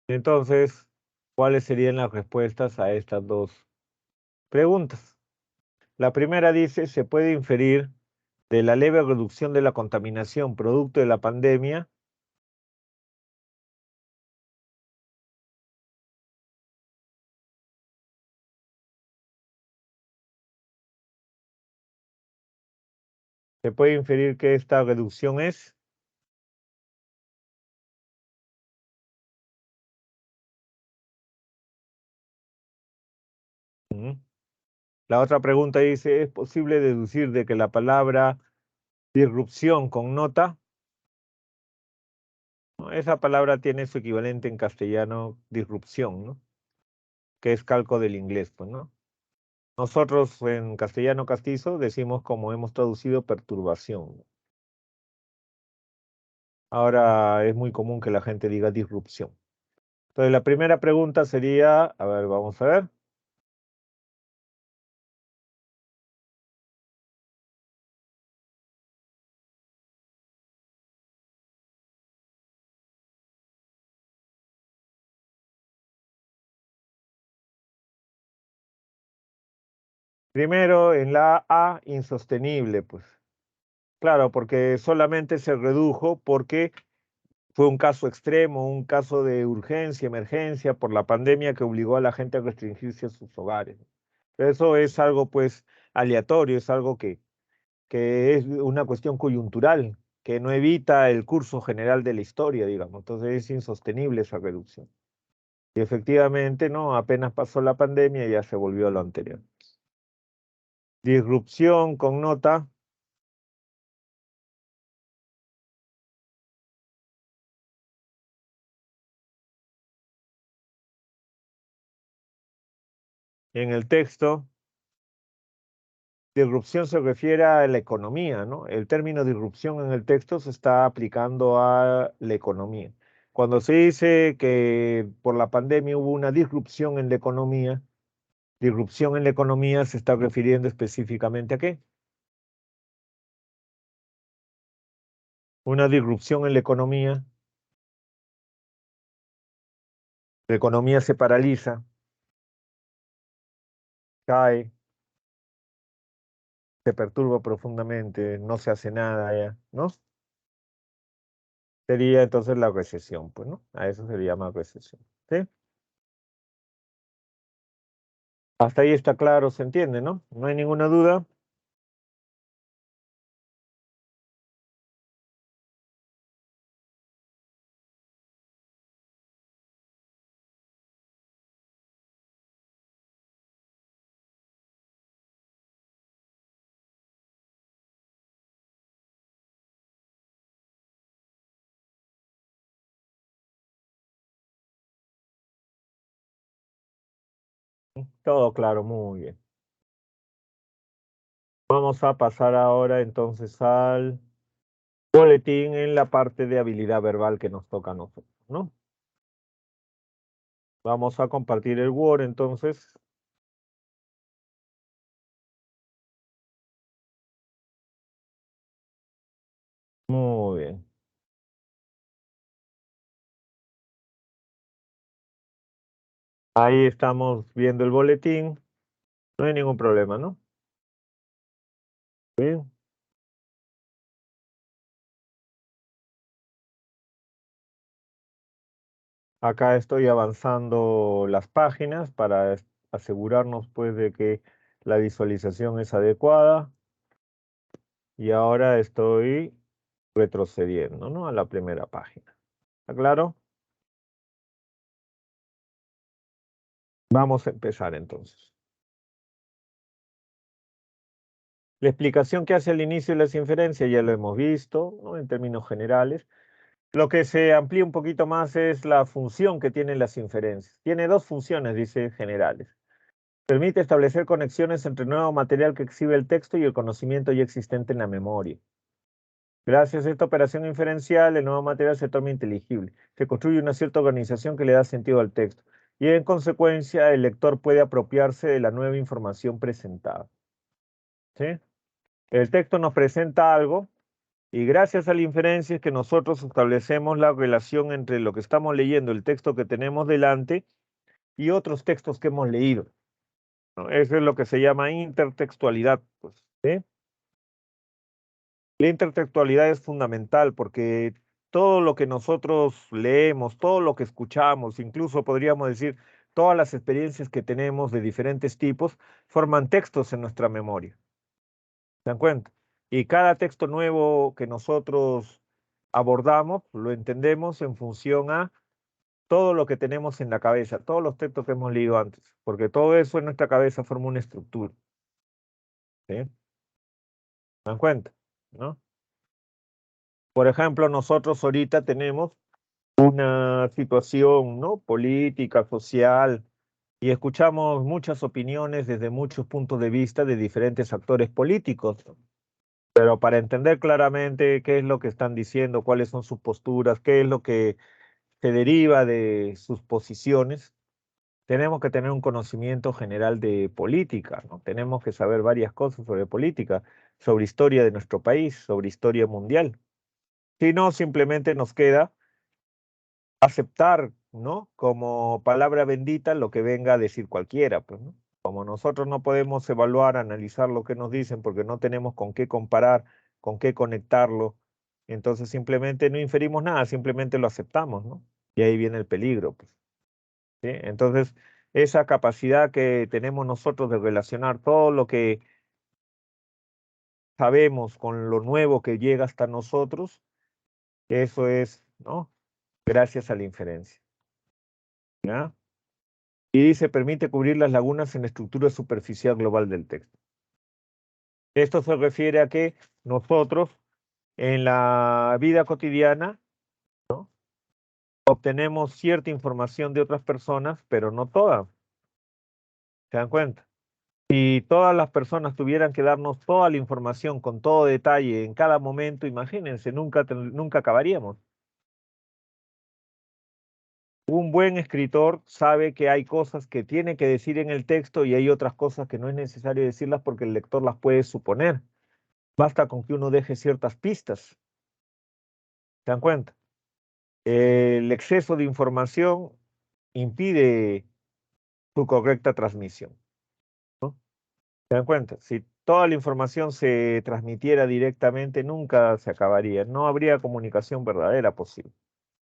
Entonces, ¿cuáles serían las respuestas a estas dos preguntas? La primera dice, se puede inferir de la leve reducción de la contaminación producto de la pandemia. Se puede inferir que esta reducción es... La otra pregunta dice, ¿es posible deducir de que la palabra disrupción connota? Esa palabra tiene su equivalente en castellano, disrupción, ¿no?, que es calco del inglés, pues, ¿no? Nosotros en castellano castizo decimos, como hemos traducido, perturbación. Ahora es muy común que la gente diga disrupción. Entonces la primera pregunta sería, a ver, vamos a ver. Primero, en la A, insostenible, pues. Claro, porque solamente se redujo porque fue un caso extremo, un caso de urgencia, emergencia por la pandemia que obligó a la gente a restringirse a sus hogares. Eso es algo, pues, aleatorio, es algo que es una cuestión coyuntural, que no evita el curso general de la historia, digamos. Entonces es insostenible esa reducción. Y efectivamente, no, apenas pasó la pandemia y ya se volvió a lo anterior. Disrupción connota en el texto. Disrupción se refiere a la economía, ¿no? El término disrupción en el texto se está aplicando a la economía. Cuando se dice que por la pandemia hubo una disrupción en la economía se está refiriendo específicamente a ¿qué? Una disrupción en la economía se paraliza, cae, se perturba profundamente, no se hace nada ya, ¿no? Sería entonces la recesión, pues, ¿no? A eso se le llama recesión, ¿sí? Hasta ahí está claro, se entiende, ¿no? No hay ninguna duda. Todo claro, muy bien. Vamos a pasar ahora entonces al boletín en la parte de habilidad verbal que nos toca a nosotros, ¿no? Vamos a compartir el Word entonces. Muy bien. Ahí estamos viendo el boletín. No hay ningún problema, ¿no? Bien. Acá estoy avanzando las páginas para asegurarnos pues de que la visualización es adecuada. Y ahora estoy retrocediendo, ¿no? A la primera página. ¿Está claro? Vamos a empezar entonces. La explicación que hace al inicio de las inferencias ya lo hemos visto, ¿no? En términos generales. Lo que se amplía un poquito más es la función que tienen las inferencias. Tiene dos funciones, dice, generales. Permite establecer conexiones entre el nuevo material que exhibe el texto y el conocimiento ya existente en la memoria. Gracias a esta operación inferencial, el nuevo material se torna inteligible. Se construye una cierta organización que le da sentido al texto. Y en consecuencia, el lector puede apropiarse de la nueva información presentada. ¿Sí? El texto nos presenta algo y gracias a la inferencia es que nosotros establecemos la relación entre lo que estamos leyendo, el texto que tenemos delante y otros textos que hemos leído, ¿no? Eso es lo que se llama intertextualidad, pues, ¿sí? La intertextualidad es fundamental porque todo lo que nosotros leemos, todo lo que escuchamos, incluso podríamos decir todas las experiencias que tenemos de diferentes tipos, forman textos en nuestra memoria. ¿Se dan cuenta? Y cada texto nuevo que nosotros abordamos, lo entendemos en función a todo lo que tenemos en la cabeza, todos los textos que hemos leído antes, porque todo eso en nuestra cabeza forma una estructura. ¿Sí? ¿Se dan cuenta? ¿No? Por ejemplo, nosotros ahorita tenemos una situación, ¿no? Política, social, y escuchamos muchas opiniones desde muchos puntos de vista de diferentes actores políticos. Pero para entender claramente qué es lo que están diciendo, cuáles son sus posturas, qué es lo que se deriva de sus posiciones, tenemos que tener un conocimiento general de política, ¿no? Tenemos que saber varias cosas sobre política, sobre historia de nuestro país, sobre historia mundial. Si no, simplemente nos queda aceptar, ¿no? Como palabra bendita lo que venga a decir cualquiera, pues, ¿no? Como nosotros no podemos evaluar, analizar lo que nos dicen porque no tenemos con qué comparar, con qué conectarlo, entonces simplemente no inferimos nada, simplemente lo aceptamos, ¿no? Y ahí viene el peligro, pues, ¿sí? Entonces, esa capacidad que tenemos nosotros de relacionar todo lo que sabemos con lo nuevo que llega hasta nosotros, eso es, ¿no? Gracias a la inferencia, ¿ya? Y dice, permite cubrir las lagunas en la estructura superficial global del texto. Esto se refiere a que nosotros en la vida cotidiana, ¿no? Obtenemos cierta información de otras personas, pero no toda. ¿Se dan cuenta? Si todas las personas tuvieran que darnos toda la información con todo detalle en cada momento, imagínense, nunca acabaríamos. Un buen escritor sabe que hay cosas que tiene que decir en el texto y hay otras cosas que no es necesario decirlas porque el lector las puede suponer. Basta con que uno deje ciertas pistas. ¿Se dan cuenta? El exceso de información impide su correcta transmisión, ¿no? ¿Se dan cuenta? Si toda la información se transmitiera directamente, nunca se acabaría. No habría comunicación verdadera posible,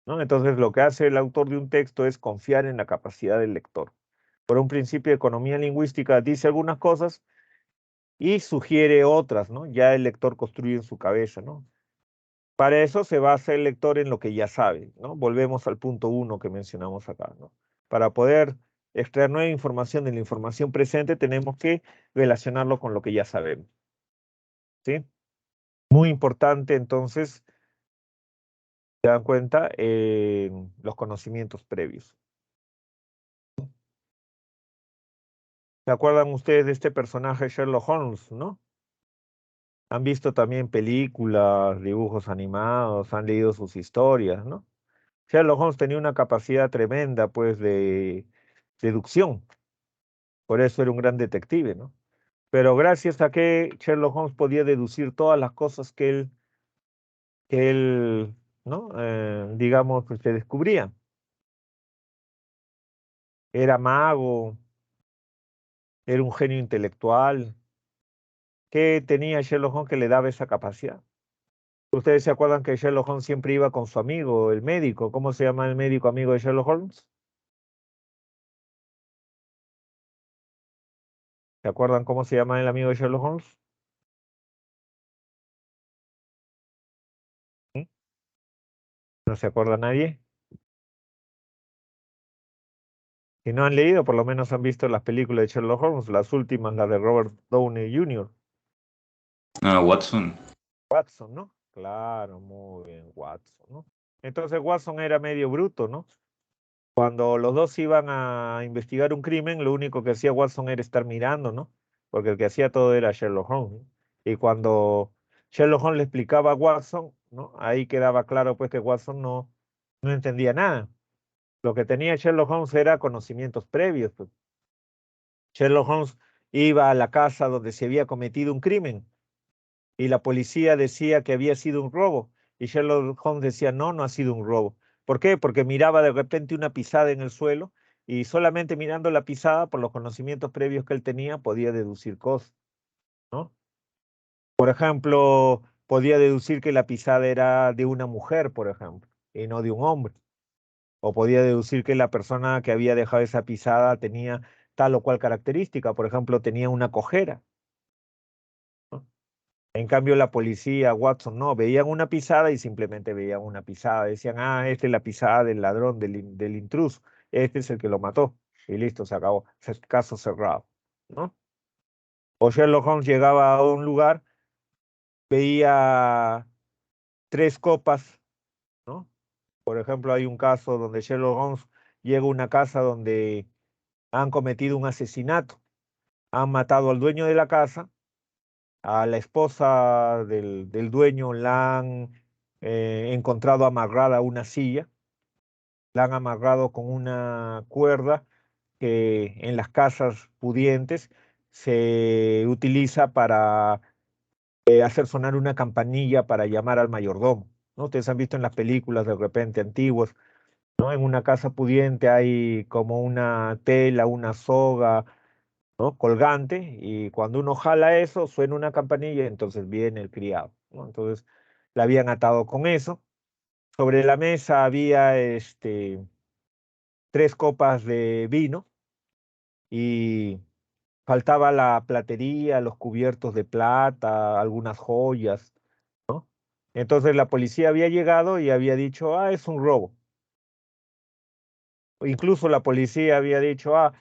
¿no? Entonces, lo que hace el autor de un texto es confiar en la capacidad del lector. Por un principio de economía lingüística dice algunas cosas y sugiere otras, ¿no? Ya el lector construye en su cabeza, ¿no? Para eso se basa el lector en lo que ya sabe, ¿no? Volvemos al punto 1 que mencionamos acá, ¿no? Para poder extraer nueva información de la información presente, tenemos que relacionarlo con lo que ya sabemos, ¿sí? Muy importante, entonces, se dan cuenta, los conocimientos previos. ¿Se acuerdan ustedes de este personaje Sherlock Holmes, no? Han visto también películas, dibujos animados, han leído sus historias, ¿no? Sherlock Holmes tenía una capacidad tremenda, pues, de deducción. Por eso era un gran detective, ¿no? Pero gracias a que Sherlock Holmes podía deducir todas las cosas que él, ¿no? Digamos, pues, se descubría. Era mago, era un genio intelectual. ¿Qué tenía Sherlock Holmes que le daba esa capacidad? ¿Ustedes se acuerdan que Sherlock Holmes siempre iba con su amigo, el médico? ¿Cómo se llama el médico amigo de Sherlock Holmes? ¿Se acuerdan cómo se llama el amigo de Sherlock Holmes? ¿Mm? ¿No se acuerda nadie? Si no han leído, por lo menos han visto las películas de Sherlock Holmes, las últimas, las de Robert Downey Jr. Ah, Watson. Watson, ¿no? Claro, muy bien, Watson, ¿no? Entonces Watson era medio bruto, ¿no? Cuando los dos iban a investigar un crimen, lo único que hacía Watson era estar mirando, ¿no? Porque el que hacía todo era Sherlock Holmes, ¿no? Y cuando Sherlock Holmes le explicaba a Watson, ¿no? Ahí quedaba claro pues que Watson no entendía nada. Lo que tenía Sherlock Holmes era conocimientos previos, pues. Sherlock Holmes iba a la casa donde se había cometido un crimen y la policía decía que había sido un robo. Y Sherlock Holmes decía, no, no ha sido un robo. ¿Por qué? Porque miraba de repente una pisada en el suelo y solamente mirando la pisada, por los conocimientos previos que él tenía, podía deducir cosas, ¿no? Por ejemplo, podía deducir que la pisada era de una mujer, por ejemplo, y no de un hombre. O podía deducir que la persona que había dejado esa pisada tenía tal o cual característica, por ejemplo, tenía una cojera, ¿no? En cambio, la policía, Watson, no, veían una pisada y simplemente veían una pisada. Decían, ah, esta es la pisada del ladrón, del intruso. Este es el que lo mató. Y listo, se acabó. Caso cerrado, ¿no? O Sherlock Holmes llegaba a un lugar, veía tres copas, ¿no? Por ejemplo, hay un caso donde Sherlock Holmes llega a una casa donde han cometido un asesinato. Han matado al dueño de la casa, a la esposa del dueño la han encontrado amarrada a una silla, la han amarrado con una cuerda que en las casas pudientes se utiliza para hacer sonar una campanilla para llamar al mayordomo, ¿no? Ustedes han visto en las películas de repente antiguas, ¿no? En una casa pudiente hay como una tela, una soga, ¿no? Colgante, y cuando uno jala eso, suena una campanilla y entonces viene el criado, ¿no? Entonces la habían atado con eso. Sobre la mesa había tres copas de vino y faltaba la platería, los cubiertos de plata, algunas joyas, ¿no? Entonces la policía había llegado y había dicho, ah, es un robo. Incluso la policía había dicho, ah,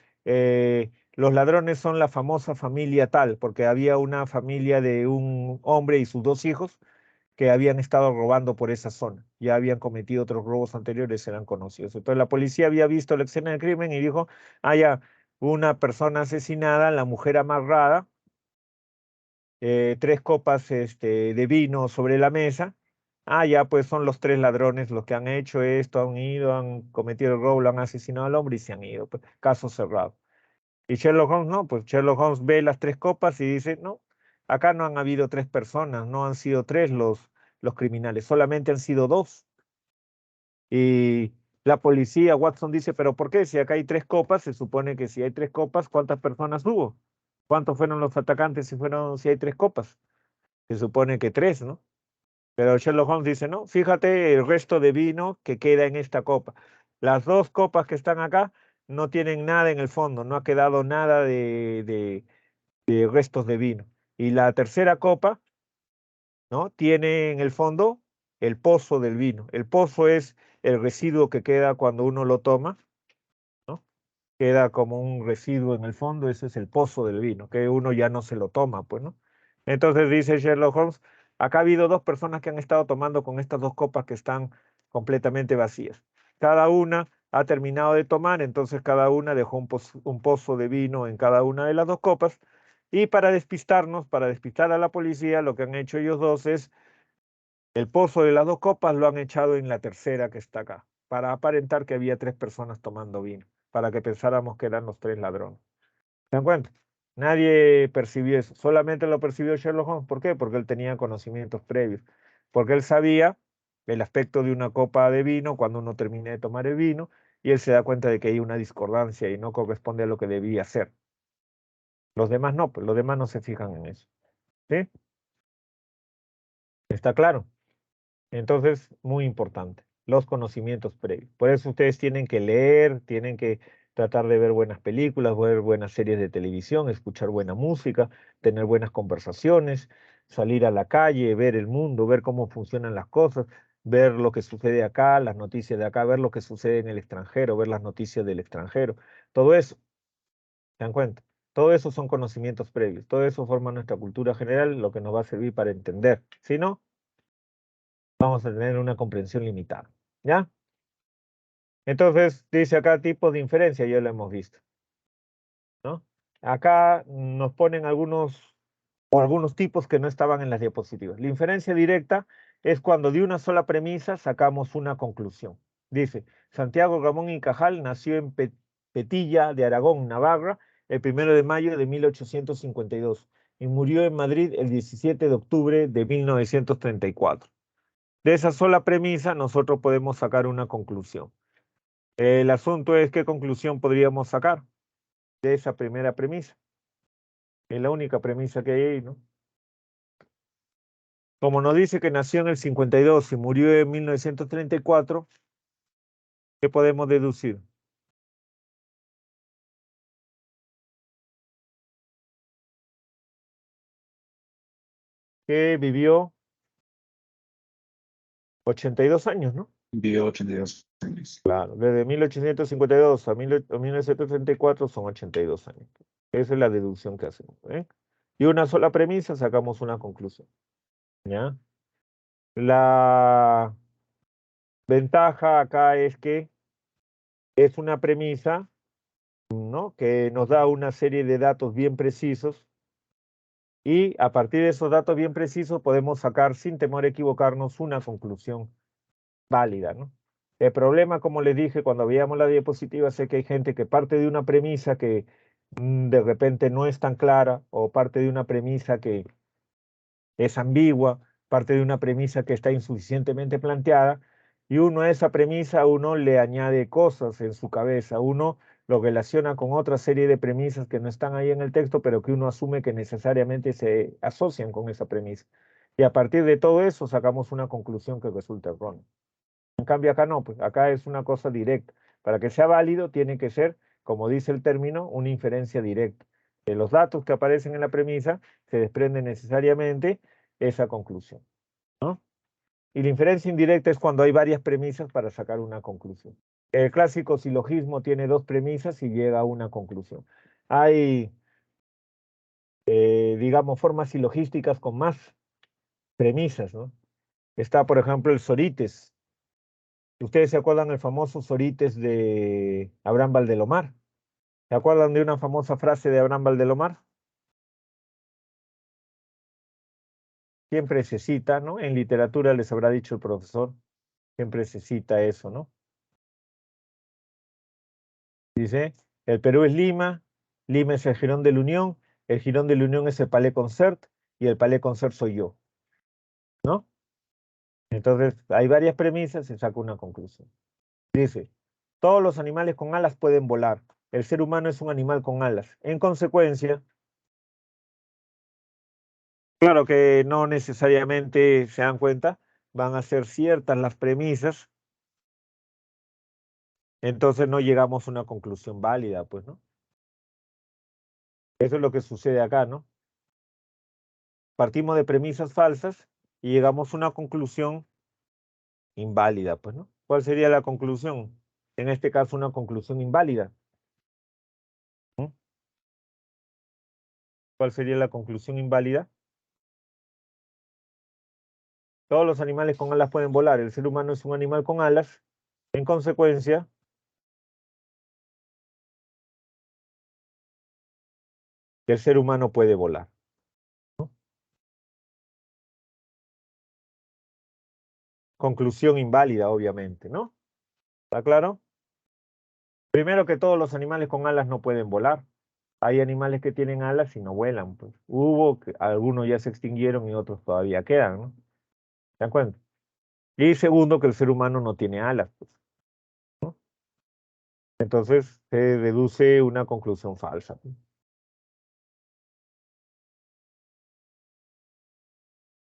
los ladrones son la famosa familia tal, porque había una familia de un hombre y sus dos hijos que habían estado robando por esa zona. Ya habían cometido otros robos anteriores, eran conocidos. Entonces la policía había visto la escena del crimen y dijo, ah, ya, una persona asesinada, la mujer amarrada, tres copas de vino sobre la mesa. Ah, ya, pues son los tres ladrones los que han hecho esto, han ido, han cometido el robo, lo han asesinado al hombre y se han ido. Pues, caso cerrado. Y Sherlock Holmes no, pues Sherlock Holmes ve las tres copas y dice, no, acá no han habido tres personas, no han sido tres los criminales, solamente han sido dos. Y la policía, Watson dice, pero ¿por qué? Si acá hay tres copas, se supone que si hay tres copas, ¿cuántas personas hubo? ¿Cuántos fueron los atacantes si hay tres copas? Se supone que tres, ¿no? Pero Sherlock Holmes dice, no, fíjate el resto de vino que queda en esta copa. Las dos copas que están acá no tienen nada en el fondo, no ha quedado nada de restos de vino. Y la tercera copa, ¿no? Tiene en el fondo el pozo del vino. El pozo es el residuo que queda cuando uno lo toma, ¿no? Queda como un residuo en el fondo, ese es el pozo del vino, que uno ya no se lo toma, pues, ¿no? Entonces dice Sherlock Holmes, acá ha habido dos personas que han estado tomando con estas dos copas que están completamente vacías. Cada una ha terminado de tomar, entonces cada una dejó un pozo de vino en cada una de las dos copas, y para despistarnos, para despistar a la policía, lo que han hecho ellos dos es el pozo de las dos copas lo han echado en la tercera que está acá, para aparentar que había 3 personas tomando vino, para que pensáramos que eran los 3 ladrones. ¿Se dan cuenta? Nadie percibió eso, solamente lo percibió Sherlock Holmes. ¿Por qué? Porque él tenía conocimientos previos, porque él sabía el aspecto de una copa de vino cuando uno termina de tomar el vino, y él se da cuenta de que hay una discordancia y no corresponde a lo que debía hacer. Los demás no, pues los demás no se fijan en eso. ¿Sí? ¿Está claro? Entonces, muy importante, los conocimientos previos. Por eso ustedes tienen que leer, tienen que tratar de ver buenas películas, ver buenas series de televisión, escuchar buena música, tener buenas conversaciones, salir a la calle, ver el mundo, ver cómo funcionan las cosas, ver lo que sucede acá, las noticias de acá, ver lo que sucede en el extranjero, ver las noticias del extranjero. Todo eso, ¿se dan cuenta? Todo eso son conocimientos previos. Todo eso forma nuestra cultura general, lo que nos va a servir para entender. Si no, vamos a tener una comprensión limitada. ¿Ya? Entonces, dice acá tipos de inferencia, ya lo hemos visto, ¿no? Acá nos ponen algunos tipos que no estaban en las diapositivas. La inferencia directa es cuando de una sola premisa sacamos una conclusión. Dice, Santiago Ramón y Cajal nació en Petilla de Aragón, Navarra, el 1 de mayo de 1852 y murió en Madrid el 17 de octubre de 1934. De esa sola premisa nosotros podemos sacar una conclusión. El asunto es qué conclusión podríamos sacar de esa primera premisa. Es la única premisa que hay ahí, ¿no? Como nos dice que nació en el 52 y murió en 1934, ¿qué podemos deducir? Que vivió 82 años, ¿no? Vivió 82 años. Claro, desde 1852 a 1934 son 82 años. Esa es la deducción que hacemos, ¿eh? Y una sola premisa sacamos una conclusión, ¿ya? La ventaja acá es que es una premisa, ¿no?, que nos da una serie de datos bien precisos, y a partir de esos datos bien precisos podemos sacar sin temor a equivocarnos una conclusión válida, ¿no? El problema, como les dije cuando veíamos la diapositiva, es que hay gente que parte de una premisa que de repente no es tan clara, o parte de una premisa que es ambigua, parte de una premisa que está insuficientemente planteada, y uno a esa premisa, uno le añade cosas en su cabeza, uno lo relaciona con otra serie de premisas que no están ahí en el texto, pero que uno asume que necesariamente se asocian con esa premisa. Y a partir de todo eso sacamos una conclusión que resulta errónea. En cambio acá no, pues acá es una cosa directa. Para que sea válido tiene que ser, como dice el término, una inferencia directa. De los datos que aparecen en la premisa se desprende necesariamente esa conclusión, ¿no? Y la inferencia indirecta es cuando hay varias premisas para sacar una conclusión. El clásico silogismo tiene 2 premisas y llega a una conclusión. Hay, digamos, formas silogísticas con más premisas, ¿no? Está, por ejemplo, el Sorites. ¿Ustedes se acuerdan del famoso Sorites de Abraham Valdelomar? ¿Se acuerdan de una famosa frase de Abraham Valdelomar? Siempre se cita, ¿no? En literatura les habrá dicho el profesor, siempre se cita eso, ¿no? Dice, el Perú es Lima, Lima es el Jirón de la Unión, el Jirón de la Unión es el Palais Concert, y el Palais Concert soy yo, ¿no? Entonces, hay varias premisas, se saca una conclusión. Dice, todos los animales con alas pueden volar, el ser humano es un animal con alas. En consecuencia, claro que no necesariamente se dan cuenta, van a ser ciertas las premisas, entonces no llegamos a una conclusión válida, pues, ¿no? Eso es lo que sucede acá, ¿no? Partimos de premisas falsas y llegamos a una conclusión inválida, pues, ¿no? ¿Cuál sería la conclusión? En este caso, una conclusión inválida. ¿Mm? ¿Cuál sería la conclusión inválida? Todos los animales con alas pueden volar, el ser humano es un animal con alas, en consecuencia, que el ser humano puede volar, ¿no? Conclusión inválida, obviamente, ¿no? ¿Está claro? Primero que todos los animales con alas no pueden volar. Hay animales que tienen alas y no vuelan, pues. Algunos ya se extinguieron y otros todavía quedan, ¿no? ¿Se dan cuenta? Y segundo, que el ser humano no tiene alas, pues, ¿no? Entonces se deduce una conclusión falsa.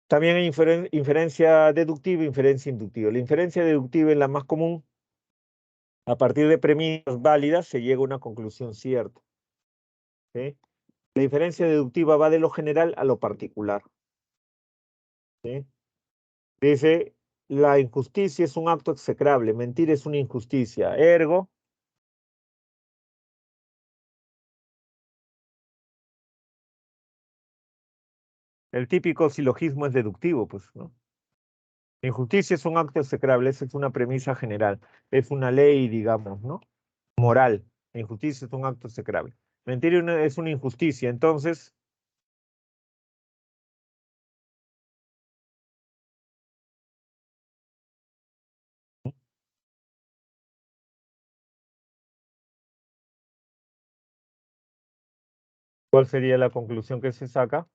También hay inferencia deductiva e inferencia inductiva. La inferencia deductiva es la más común. A partir de premisas válidas se llega a una conclusión cierta, ¿sí? La inferencia deductiva va de lo general a lo particular, ¿sí? Dice, la injusticia es un acto execrable, mentir es una injusticia. Ergo, el típico silogismo es deductivo, pues, ¿no? La injusticia es un acto execrable, esa es una premisa general, es una ley, digamos, ¿no? Moral. La injusticia es un acto execrable. Mentir es una injusticia, entonces, ¿cuál sería la conclusión que se saca?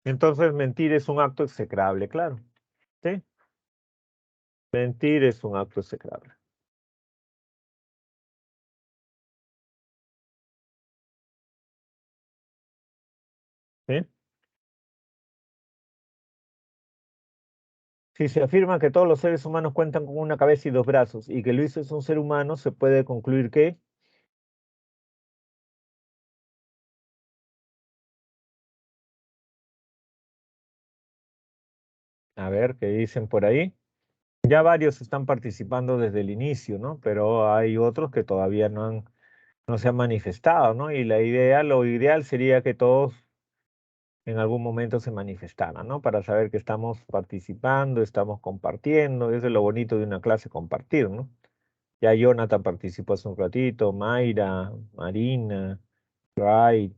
Entonces, mentir es un acto execrable, claro, ¿sí? Mentir es un acto execrable. ¿Sí? Si se afirma que todos los seres humanos cuentan con una cabeza y dos brazos y que Luis es un ser humano, se puede concluir que, a ver, ¿qué dicen por ahí? Ya varios están participando desde el inicio, ¿no? Pero hay otros que todavía no se han manifestado, ¿no? Y lo ideal sería que todos en algún momento se manifestaran, ¿no? Para saber que estamos participando, estamos compartiendo. Eso es lo bonito de una clase, compartir, ¿no? Ya Jonathan participó hace un ratito, Mayra, Marina, Ray,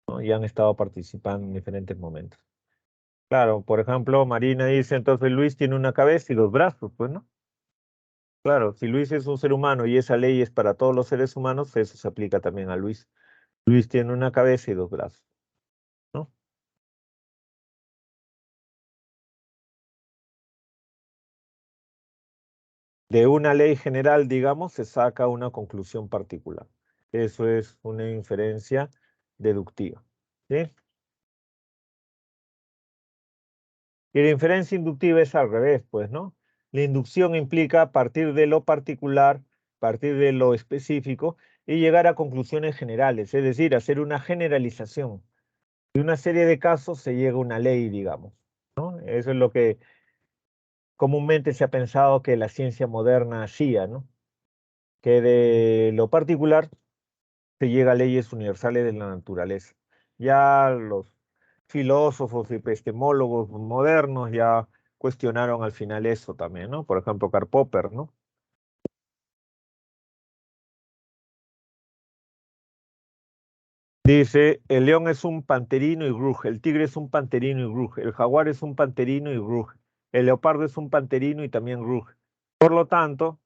¿no? Ya han estado participando en diferentes momentos. Claro, por ejemplo, Marina dice, entonces Luis tiene una cabeza y dos brazos, pues, ¿no? Claro, si Luis es un ser humano y esa ley es para todos los seres humanos, eso se aplica también a Luis. Luis tiene una cabeza y dos brazos, ¿no? De una ley general, digamos, se saca una conclusión particular. Eso es una inferencia deductiva, ¿sí? Y la inferencia inductiva es al revés, pues, ¿no? La inducción implica partir de lo particular, partir de lo específico y llegar a conclusiones generales, es decir, hacer una generalización. De una serie de casos se llega a una ley, digamos, ¿no? Eso es lo que comúnmente se ha pensado que la ciencia moderna hacía, ¿no? Que de lo particular se llega a leyes universales de la naturaleza. Ya los filósofos y epistemólogos modernos ya cuestionaron al final eso también, ¿no? Por ejemplo, Karl Popper, ¿no? Dice, el león es un panterino y ruge, el tigre es un panterino y ruge, el jaguar es un panterino y ruge, el leopardo es un panterino y también ruge. Por lo tanto,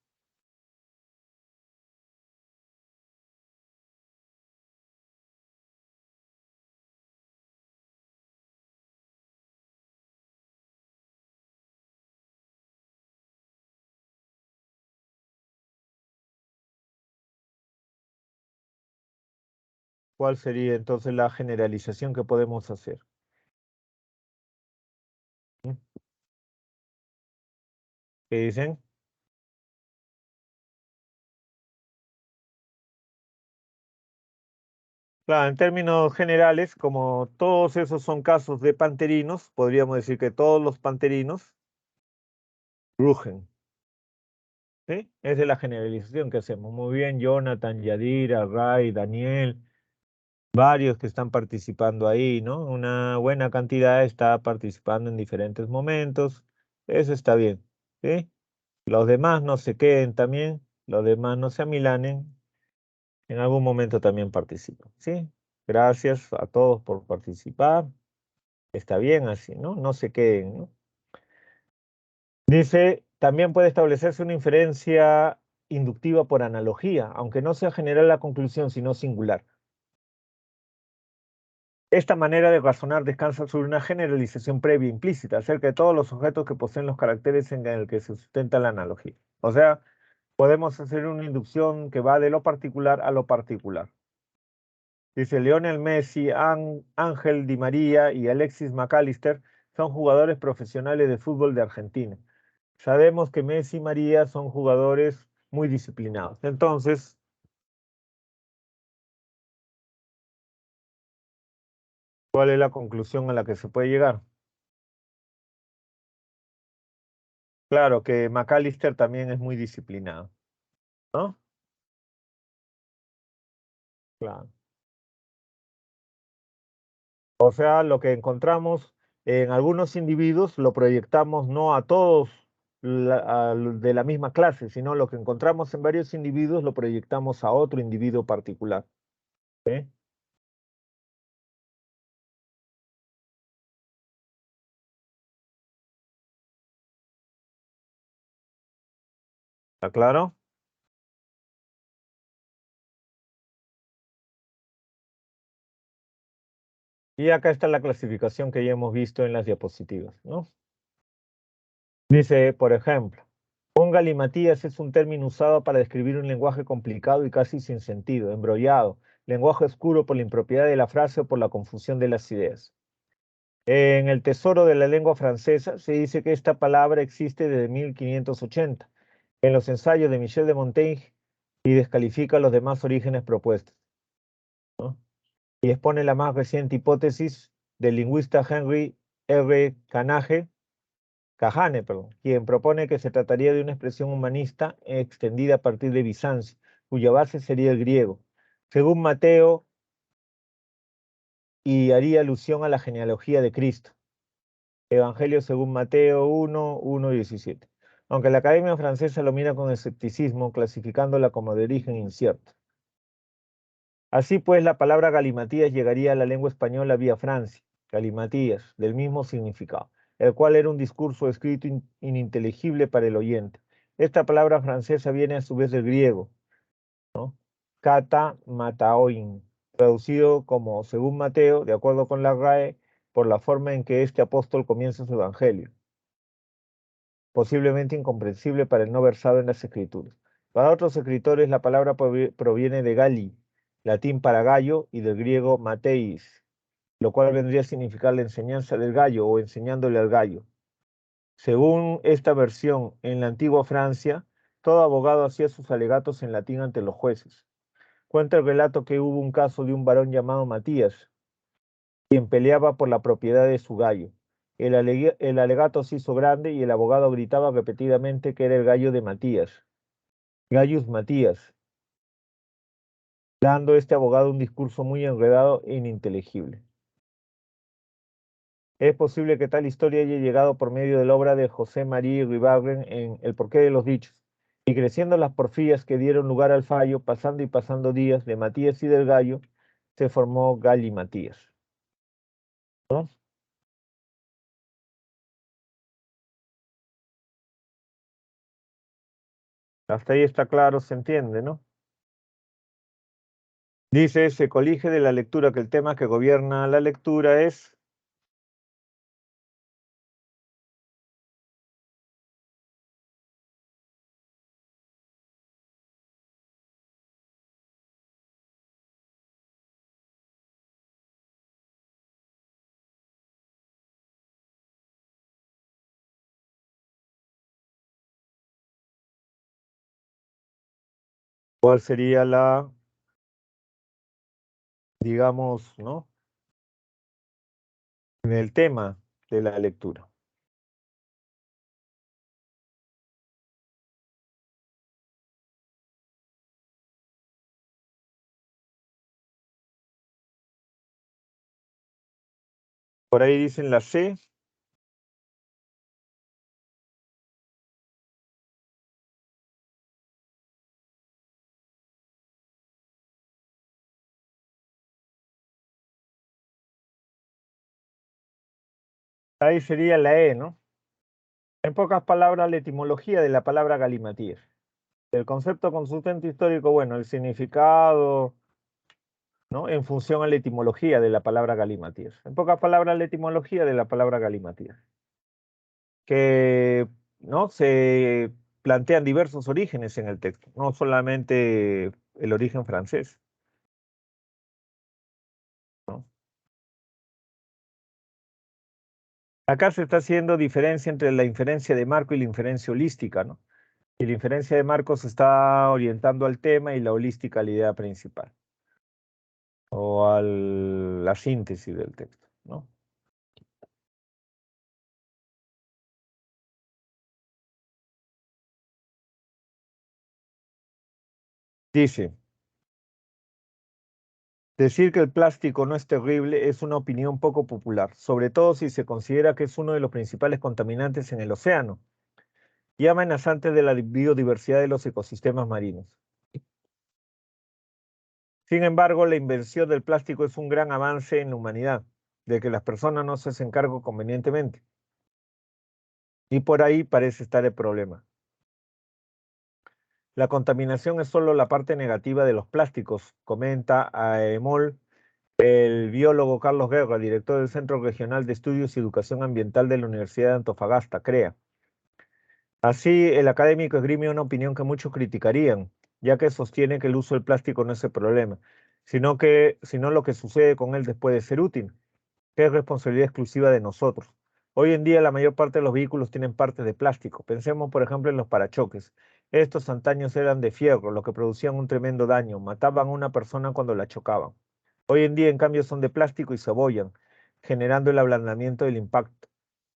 ¿cuál sería entonces la generalización que podemos hacer? ¿Mm? ¿Qué dicen? Claro, en términos generales, como todos esos son casos de panterinos, podríamos decir que todos los panterinos rugen. ¿Sí? Esa es la generalización que hacemos. Muy bien, Jonathan, Yadira, Ray, Daniel, varios que están participando ahí, ¿no? Una buena cantidad está participando en diferentes momentos. Eso está bien, ¿sí? Los demás no se queden también, los demás no se amilanen, en algún momento también participan, ¿sí? Gracias a todos por participar. Está bien así, ¿no? No se queden, ¿no? Dice, también puede establecerse una inferencia inductiva por analogía, aunque no sea general la conclusión, sino singular. Esta manera de razonar descansa sobre una generalización previa implícita acerca de todos los objetos que poseen los caracteres en el que se sustenta la analogía. O sea, podemos hacer una inducción que va de lo particular a lo particular. Dice, Lionel Messi, Ángel Di María y Alexis McAllister son jugadores profesionales de fútbol de Argentina. Sabemos que Messi y María son jugadores muy disciplinados. Entonces, ¿cuál es la conclusión a la que se puede llegar? Claro que McAllister también es muy disciplinado, ¿no? Claro. O sea, lo que encontramos en algunos individuos lo proyectamos no a todos de la misma clase, sino lo que encontramos en varios individuos lo proyectamos a otro individuo particular. ¿Sí? ¿Está claro? Y acá está la clasificación que ya hemos visto en las diapositivas, ¿no? Dice, por ejemplo, un galimatías es un término usado para describir un lenguaje complicado y casi sin sentido, embrollado, lenguaje oscuro por la impropiedad de la frase o por la confusión de las ideas. En el Tesoro de la Lengua Francesa se dice que esta palabra existe desde 1580 en los ensayos de Michel de Montaigne y descalifica los demás orígenes propuestos, ¿no? Y expone la más reciente hipótesis del lingüista Henry R. Cajane, quien propone que se trataría de una expresión humanista extendida a partir de Bizancio, cuya base sería el griego, según Mateo, y haría alusión a la genealogía de Cristo. Evangelio según Mateo 1, 1, 17. Aunque la Academia Francesa lo mira con escepticismo, clasificándola como de origen incierto. Así pues, la palabra galimatías llegaría a la lengua española vía Francia, galimatías, del mismo significado, el cual era un discurso escrito ininteligible para el oyente. Esta palabra francesa viene a su vez del griego, ¿no? Kata mataoin, traducido como según Mateo, de acuerdo con la RAE, por la forma en que este apóstol comienza su evangelio, posiblemente incomprensible para el no versado en las escrituras. Para otros escritores la palabra proviene de Gali, latín para gallo, y del griego mateis, lo cual vendría a significar la enseñanza del gallo o enseñándole al gallo. Según esta versión, en la antigua Francia, todo abogado hacía sus alegatos en latín ante los jueces. Cuenta el relato que hubo un caso de un varón llamado Matías, quien peleaba por la propiedad de su gallo. El alegato se hizo grande y el abogado gritaba repetidamente que era el gallo de Matías, Gallus Matías, dando este abogado un discurso muy enredado e ininteligible. Es posible que tal historia haya llegado por medio de la obra de José María Ribarren en El porqué de los dichos, y creciendo las porfías que dieron lugar al fallo, pasando y pasando días de Matías y del gallo, se formó Galli Matías, ¿no? Hasta ahí está claro, se entiende, ¿no? Dice, se colige de la lectura que el tema que gobierna la lectura es cuál sería la, digamos, ¿no? En el tema de la lectura. Por ahí dicen la C. Ahí sería la E, ¿no? En pocas palabras, la etimología de la palabra galimatías. El concepto con sustento histórico, bueno, el significado, ¿no? En función a la etimología de la palabra galimatías. En pocas palabras, la etimología de la palabra galimatías. Que, ¿no? Se plantean diversos orígenes en el texto, no solamente el origen francés, ¿no? Acá se está haciendo diferencia entre la inferencia de marco y la inferencia holística, ¿no? Y la inferencia de marco se está orientando al tema y la holística a la idea principal o a la síntesis del texto, ¿no? Dice, decir que el plástico no es terrible es una opinión poco popular, sobre todo si se considera que es uno de los principales contaminantes en el océano y amenazante de la biodiversidad de los ecosistemas marinos. Sin embargo, la invención del plástico es un gran avance en la humanidad, de que las personas no se hacen cargo convenientemente. Y por ahí parece estar el problema. La contaminación es solo la parte negativa de los plásticos, comenta Aemol el biólogo Carlos Guerra, director del Centro Regional de Estudios y Educación Ambiental de la Universidad de Antofagasta, CREA. Así, el académico esgrime una opinión que muchos criticarían, ya que sostiene que el uso del plástico no es el problema, sino lo que sucede con él después de ser útil, que es responsabilidad exclusiva de nosotros. Hoy en día la mayor parte de los vehículos tienen partes de plástico. Pensemos, por ejemplo, en los parachoques. Estos antaños eran de fierro, lo que producían un tremendo daño. Mataban a una persona cuando la chocaban. Hoy en día, en cambio, son de plástico y se abollan, generando el ablandamiento del impacto,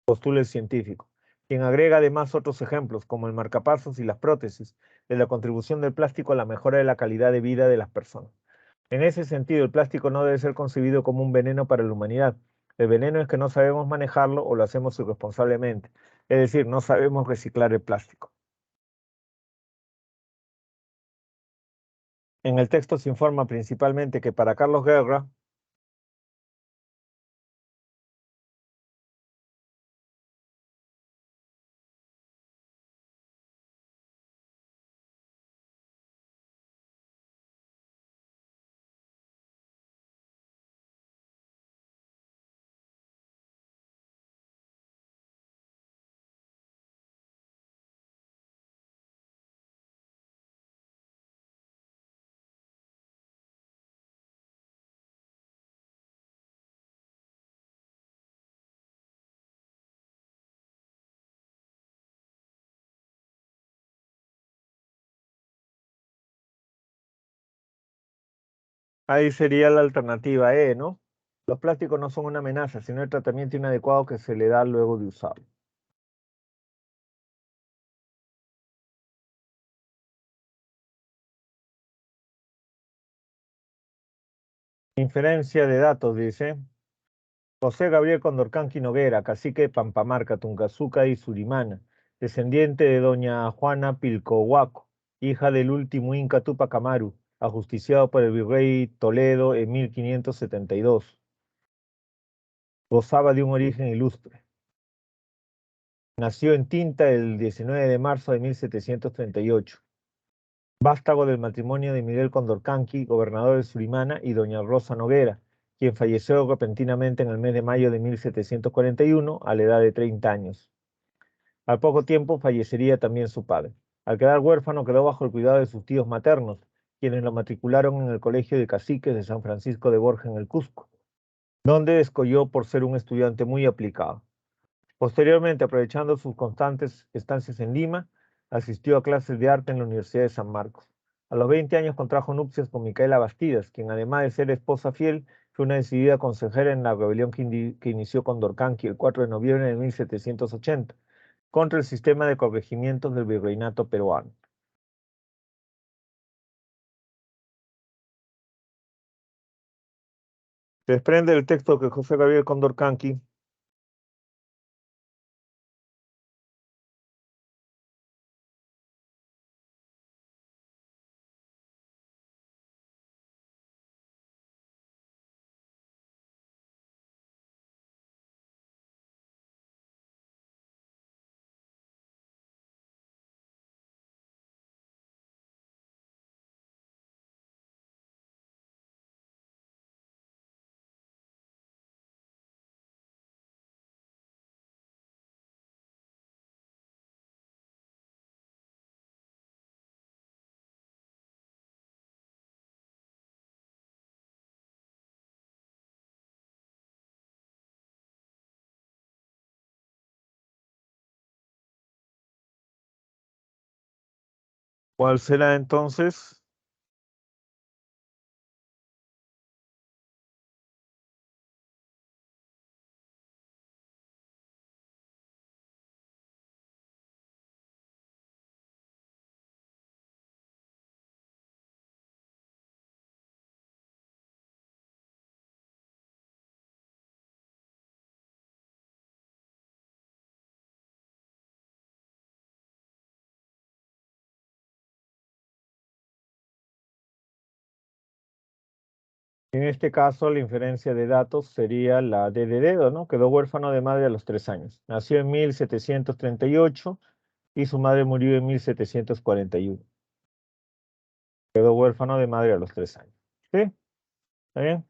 postula el científico, quien agrega además otros ejemplos, como el marcapasos y las prótesis, de la contribución del plástico a la mejora de la calidad de vida de las personas. En ese sentido, el plástico no debe ser concebido como un veneno para la humanidad. El veneno es que no sabemos manejarlo o lo hacemos irresponsablemente. Es decir, no sabemos reciclar el plástico. En el texto se informa principalmente que para Carlos Guerra, ahí sería la alternativa E, ¿no? Los plásticos no son una amenaza, sino el tratamiento inadecuado que se le da luego de usarlo. Inferencia de datos, dice. José Gabriel Condorcanqui Noguera, cacique de Pampamarca, Tuncazuca y Surimana, descendiente de doña Juana Pilcohuaco, hija del último Inca Tupac Amaru, ajusticiado por el virrey Toledo en 1572. Gozaba de un origen ilustre. Nació en Tinta el 19 de marzo de 1738. Vástago del matrimonio de Miguel Condorcanqui, gobernador de Surimana, y doña Rosa Noguera, quien falleció repentinamente en el mes de mayo de 1741 a la edad de 30 años. Al poco tiempo fallecería también su padre. Al quedar huérfano quedó bajo el cuidado de sus tíos maternos, quienes lo matricularon en el Colegio de Caciques de San Francisco de Borja en el Cusco, donde descolló por ser un estudiante muy aplicado. Posteriormente, aprovechando sus constantes estancias en Lima, asistió a clases de arte en la Universidad de San Marcos. A los 20 años contrajo nupcias con Micaela Bastidas, quien además de ser esposa fiel, fue una decidida consejera en la rebelión que inició Condorcanqui el 4 de noviembre de 1780 contra el sistema de corregimientos del virreinato peruano. Se desprende del texto que José Gabriel Condorcanqui ¿cuál será entonces? En este caso, la inferencia de datos sería la D de dedo, ¿no? Quedó huérfano de madre a los 3 años. Nació en 1738 y su madre murió en 1741. Quedó huérfano de madre a los 3 años. ¿Sí? ¿Está bien?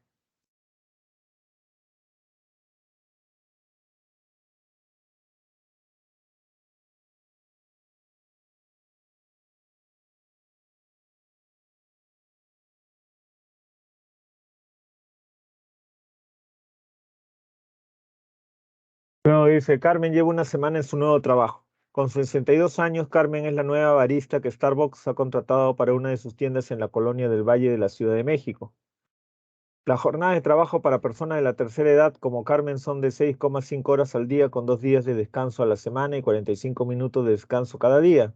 Luego dice, Carmen lleva una semana en su nuevo trabajo. Con 62 años, Carmen es la nueva barista que Starbucks ha contratado para una de sus tiendas en la colonia del Valle de la Ciudad de México. Las jornadas de trabajo para personas de la tercera edad como Carmen son de 6,5 horas al día con 2 días de descanso a la semana y 45 minutos de descanso cada día,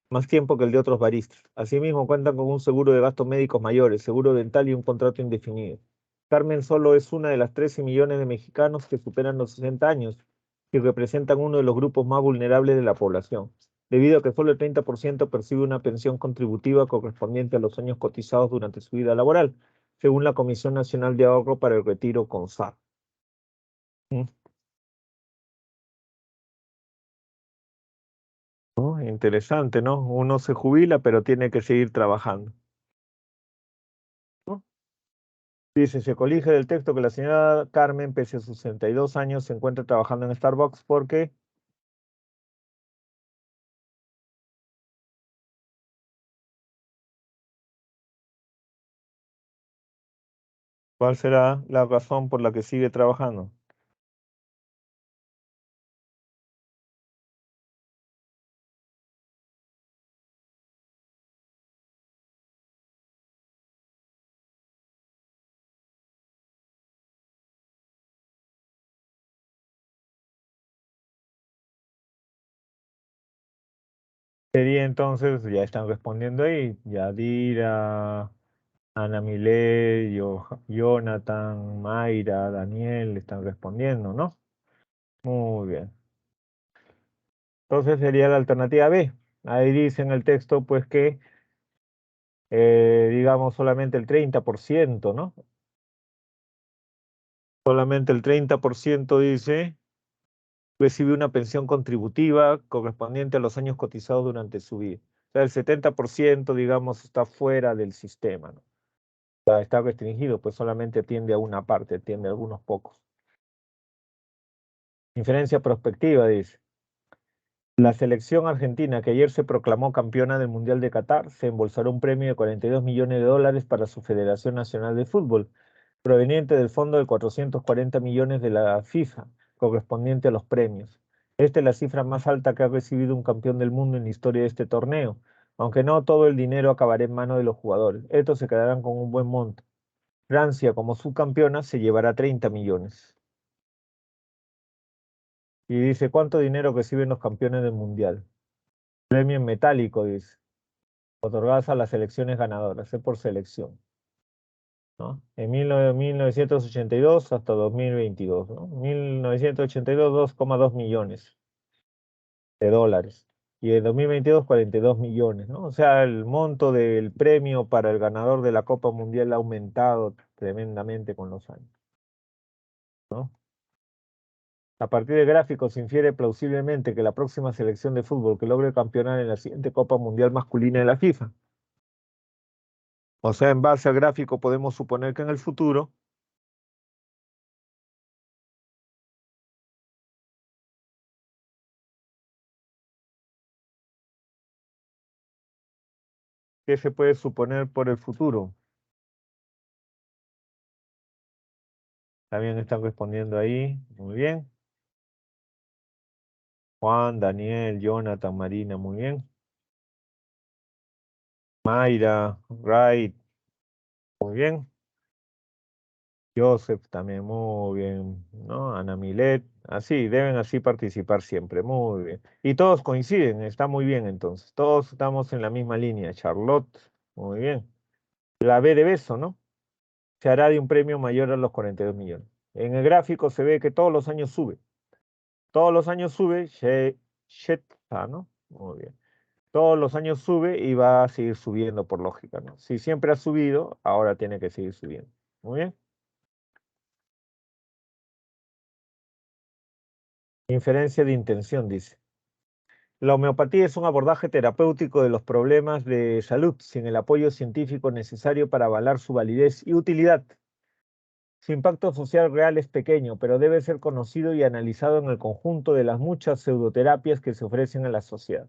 más tiempo que el de otros baristas. Asimismo, cuentan con un seguro de gastos médicos mayores, seguro dental y un contrato indefinido. Carmen solo es una de las 13 millones de mexicanos que superan los 60 años y representan uno de los grupos más vulnerables de la población, debido a que solo el 30% percibe una pensión contributiva correspondiente a los años cotizados durante su vida laboral, según la Comisión Nacional de Ahorro para el Retiro CONSAR. ¿Mm? ¿No? Interesante, ¿no? Uno se jubila, pero tiene que seguir trabajando, ¿no? Dice, se colige del texto que la señora Carmen, pese a sus 62 años, se encuentra trabajando en Starbucks porque, ¿cuál será la razón por la que sigue trabajando? Sería entonces, ya están respondiendo ahí, Yadira, Ana Milé, Jonathan, Mayra, Daniel, están respondiendo, ¿no? Muy bien. Entonces sería la alternativa B. Ahí dice en el texto, pues que, digamos, solamente el 30%, ¿no? Solamente el 30% dice, recibe una pensión contributiva correspondiente a los años cotizados durante su vida. O sea, el 70%, digamos, está fuera del sistema, ¿no? Está restringido, pues solamente atiende a una parte, atiende a algunos pocos. Inferencia prospectiva, dice. La selección argentina, que ayer se proclamó campeona del Mundial de Qatar, se embolsará un premio de 42 millones de dólares para su Federación Nacional de Fútbol, proveniente del fondo de 440 millones de la FIFA, correspondiente a los premios. Esta es la cifra más alta que ha recibido un campeón del mundo en la historia de este torneo, aunque no todo el dinero acabará en manos de los jugadores. Estos se quedarán con un buen monto. Francia, como subcampeona, se llevará 30 millones. Y dice, ¿cuánto dinero reciben los campeones del mundial? Premio en metálico, dice, otorgadas a las selecciones ganadoras, es por selección. ¿no? En 1982 hasta 2022, ¿no? 1982, 2,2 millones de dólares. Y en 2022, 42 millones, ¿no? O sea, el monto del premio para el ganador de la Copa Mundial ha aumentado tremendamente con los años, ¿no? A partir del gráfico se infiere plausiblemente que la próxima selección de fútbol que logre campeonar en la siguiente Copa Mundial masculina de la FIFA. O sea, en base al gráfico podemos suponer que en el futuro ¿qué se puede suponer por el futuro? También están respondiendo ahí. Muy bien. Juan, Daniel, Jonathan, Marina, muy bien. Mayra, Wright, muy bien. Joseph también, muy bien, ¿no? Ana Milet, así, deben así participar siempre, muy bien. Y todos coinciden, está muy bien entonces. Todos estamos en la misma línea. Charlotte, muy bien. La B de beso, ¿no? Se hará de un premio mayor a los 42 millones. En el gráfico se ve que todos los años sube. Todos los años sube, ¿no? Muy bien. Todos los años sube y va a seguir subiendo por lógica, ¿no? Si siempre ha subido, ahora tiene que seguir subiendo. Muy bien. Inferencia de intención, dice. La homeopatía es un abordaje terapéutico de los problemas de salud sin el apoyo científico necesario para avalar su validez y utilidad. Su impacto social real es pequeño, pero debe ser conocido y analizado en el conjunto de las muchas pseudoterapias que se ofrecen a la sociedad.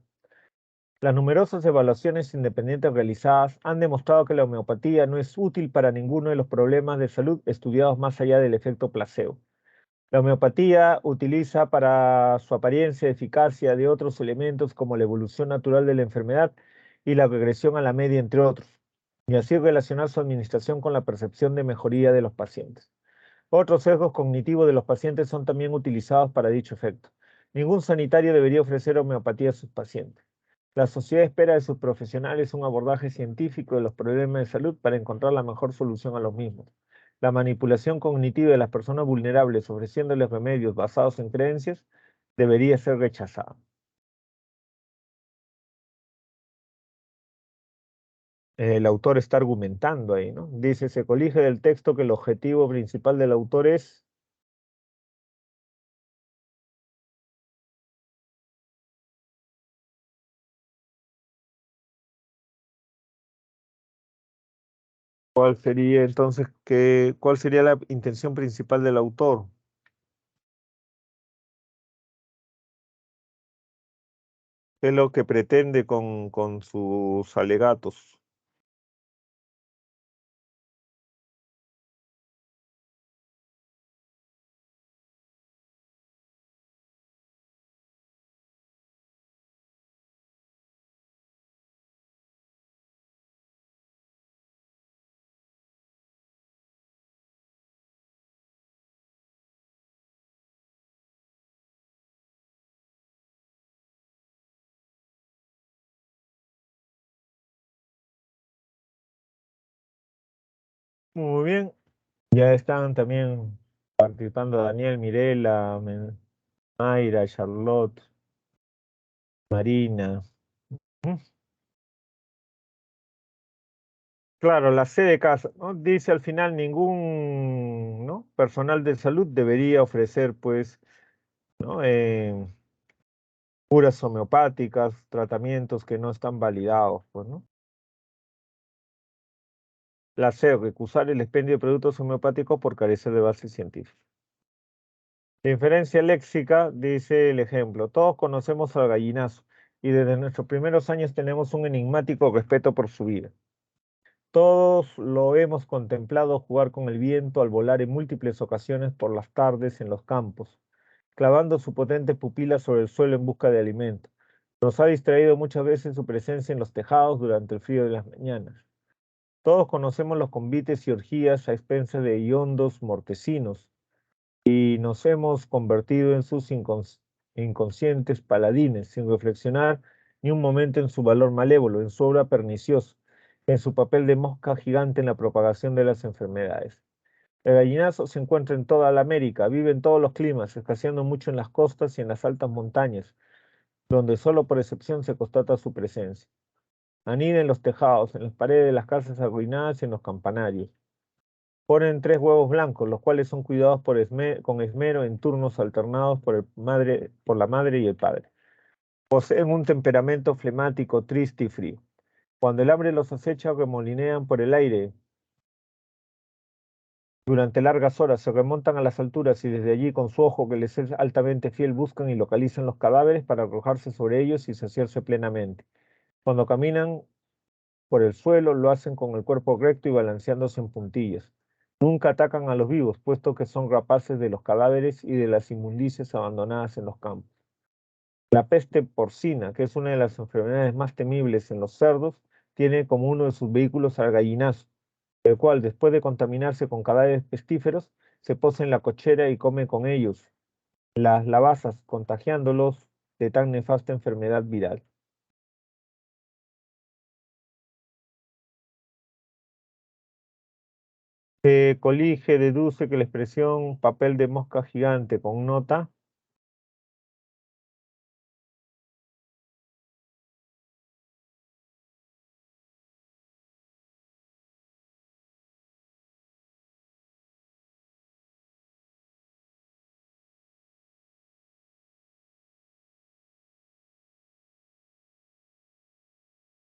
Las numerosas evaluaciones independientes realizadas han demostrado que la homeopatía no es útil para ninguno de los problemas de salud estudiados más allá del efecto placebo. La homeopatía utiliza para su apariencia eficacia de otros elementos como la evolución natural de la enfermedad y la regresión a la media, entre otros, y así relacionar su administración con la percepción de mejoría de los pacientes. Otros sesgos cognitivos de los pacientes son también utilizados para dicho efecto. Ningún sanitario debería ofrecer homeopatía a sus pacientes. La sociedad espera de sus profesionales un abordaje científico de los problemas de salud para encontrar la mejor solución a los mismos. La manipulación cognitiva de las personas vulnerables ofreciéndoles remedios basados en creencias debería ser rechazada. El autor está argumentando ahí, ¿no? Dice, se colige del texto que el objetivo principal del autor es... ¿Cuál sería entonces cuál sería la intención principal del autor? ¿Qué es lo que pretende con sus alegatos? Muy bien. Ya están también participando Daniel, Mirela, Mayra, Charlotte, Marina. ¿Mm? Claro, la C de casa, ¿no? Dice al final ningún, ¿no? Personal de salud debería ofrecer, pues, ¿no? Curas homeopáticas, tratamientos que no están validados, pues, ¿no? La C, recusar el expendio de productos homeopáticos por carecer de base científica. La inferencia léxica dice el ejemplo, todos conocemos al gallinazo y desde nuestros primeros años tenemos un enigmático respeto por su vida. Todos lo hemos contemplado jugar con el viento al volar en múltiples ocasiones por las tardes en los campos, clavando su potente pupila sobre el suelo en busca de alimento. Nos ha distraído muchas veces su presencia en los tejados durante el frío de las mañanas. Todos conocemos los convites y orgías a expensas de hediondos mortecinos y nos hemos convertido en sus inconscientes paladines sin reflexionar ni un momento en su valor malévolo, en su obra perniciosa, en su papel de mosca gigante en la propagación de las enfermedades. El gallinazo se encuentra en toda la América, vive en todos los climas, escaseando mucho en las costas y en las altas montañas, donde solo por excepción se constata su presencia. Anida en los tejados, en las paredes de las casas arruinadas y en los campanarios. Ponen 3 huevos blancos, los cuales son cuidados con esmero en turnos alternados por la madre y el padre. Poseen un temperamento flemático, triste y frío. Cuando el hambre los acecha, remolinean por el aire. Durante largas horas se remontan a las alturas y desde allí, con su ojo que les es altamente fiel, buscan y localizan los cadáveres para arrojarse sobre ellos y saciarse plenamente. Cuando caminan por el suelo, lo hacen con el cuerpo recto y balanceándose en puntillas. Nunca atacan a los vivos, puesto que son rapaces de los cadáveres y de las inmundicias abandonadas en los campos. La peste porcina, que es una de las enfermedades más temibles en los cerdos, tiene como uno de sus vehículos al gallinazo, el cual, después de contaminarse con cadáveres pestíferos, se posa en la cochera y come con ellos las lavazas, contagiándolos de tan nefasta enfermedad viral. Se colige, deduce que la expresión papel de mosca gigante connota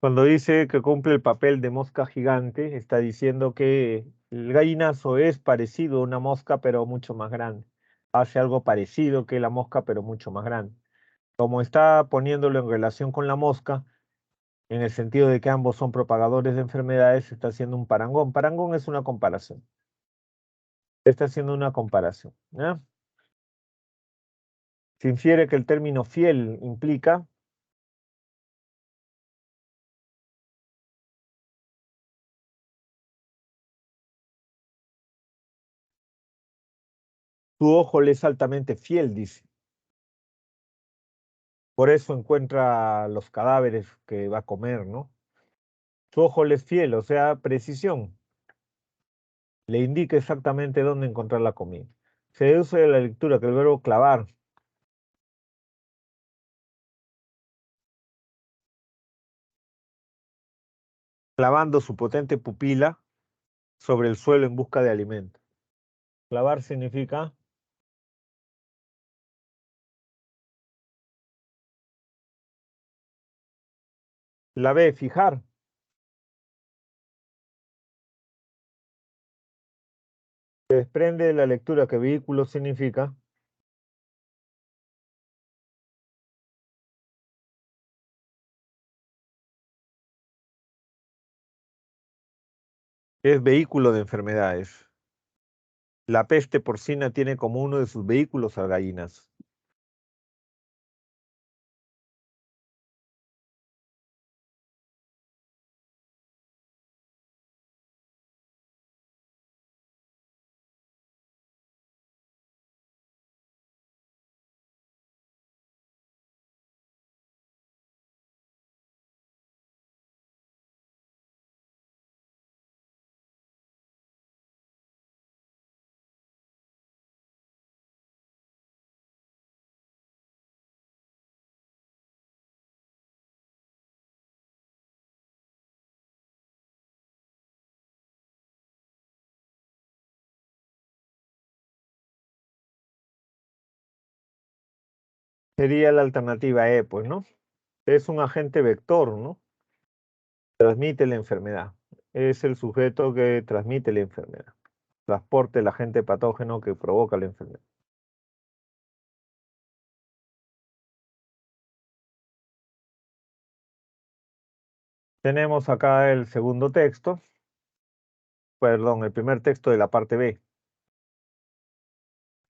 cuando dice que cumple el papel de mosca gigante, está diciendo que el gallinazo es parecido a una mosca, pero mucho más grande. Hace algo parecido que la mosca, pero mucho más grande. Como está poniéndolo en relación con la mosca, en el sentido de que ambos son propagadores de enfermedades, está haciendo un parangón. Parangón es una comparación. Está haciendo una comparación, ¿ya? Se infiere que el término fiel implica su ojo le es altamente fiel, dice. Por eso encuentra los cadáveres que va a comer, ¿no? Su ojo le es fiel, o sea, precisión. Le indica exactamente dónde encontrar la comida. Se deduce de la lectura que el verbo clavar, clavando su potente pupila sobre el suelo en busca de alimento. Clavar significa la B, fijar. Se desprende de la lectura que vehículo significa es vehículo de enfermedades. La peste porcina tiene como uno de sus vehículos a gallinas. Sería la alternativa E, pues, ¿no? Es un agente vector, ¿no? Transmite la enfermedad. Es el sujeto que transmite la enfermedad. Transporte el agente patógeno que provoca la enfermedad. Tenemos acá el segundo texto, perdón, el primer texto de la parte B.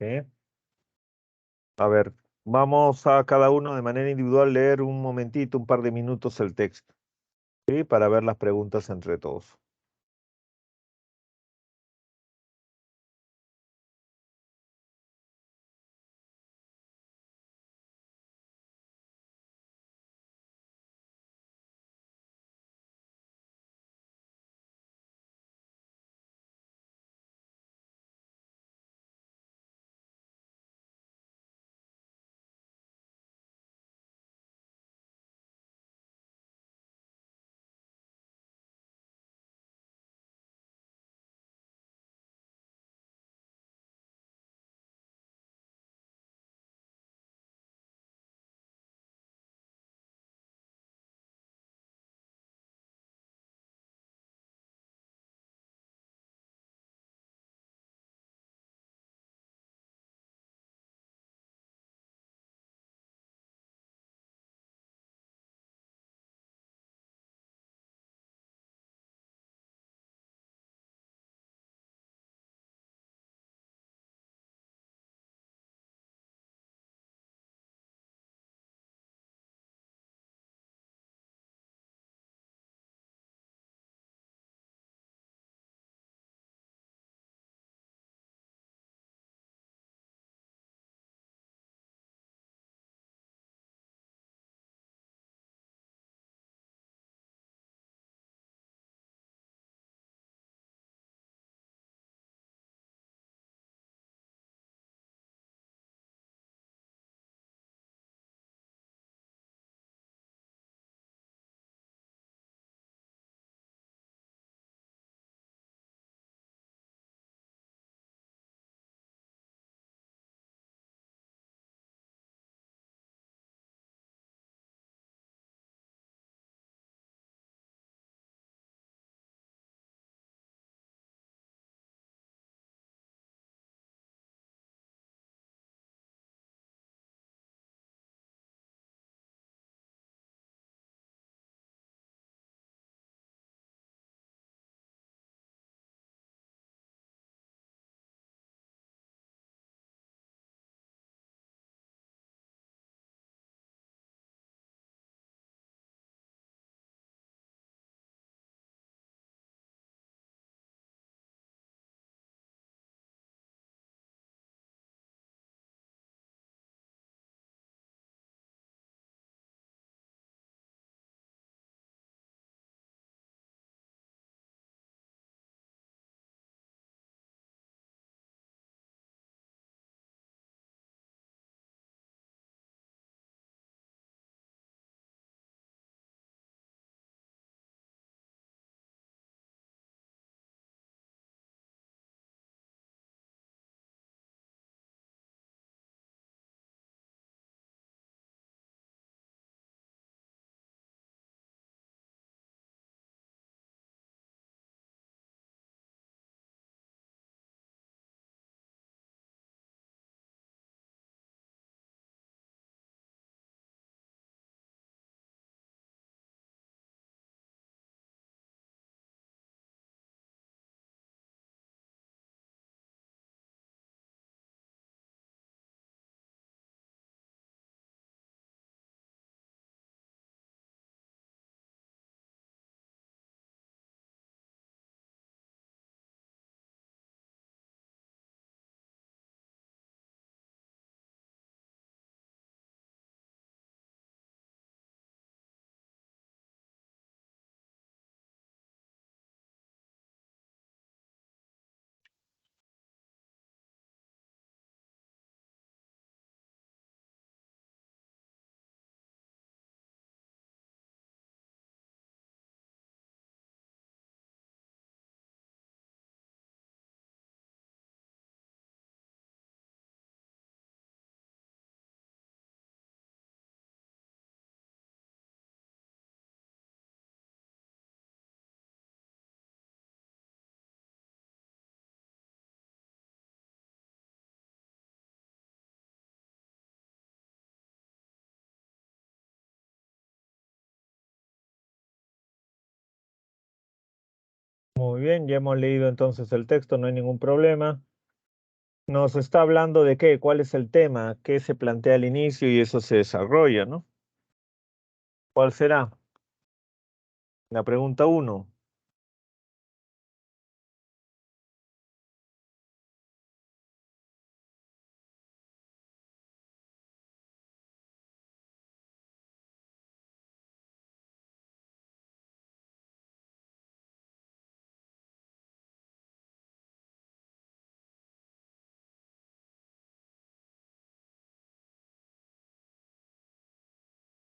¿Sí? A ver, vamos a cada uno de manera individual leer un momentito, un par de minutos el texto, ¿sí? Para ver las preguntas entre todos. Muy bien, ya hemos leído entonces el texto, no hay ningún problema. Nos está hablando de qué, cuál es el tema, qué se plantea al inicio y eso se desarrolla, ¿no? ¿Cuál será? La pregunta 1.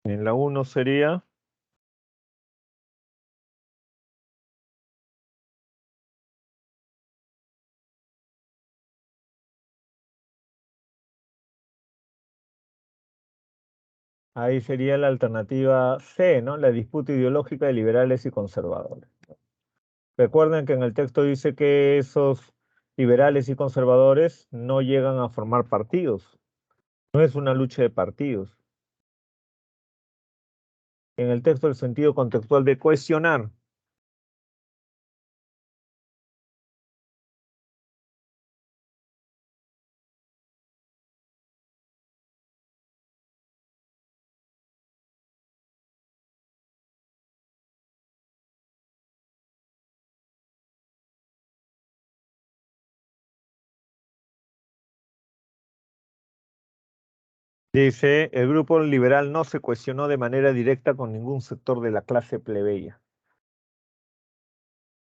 En la 1 sería, ahí sería la alternativa C, ¿no? La disputa ideológica de liberales y conservadores. Recuerden que en el texto dice que esos liberales y conservadores no llegan a formar partidos. No es una lucha de partidos. En el texto el sentido contextual de cohesionar. Dice, el grupo liberal no se cohesionó de manera directa con ningún sector de la clase plebeya.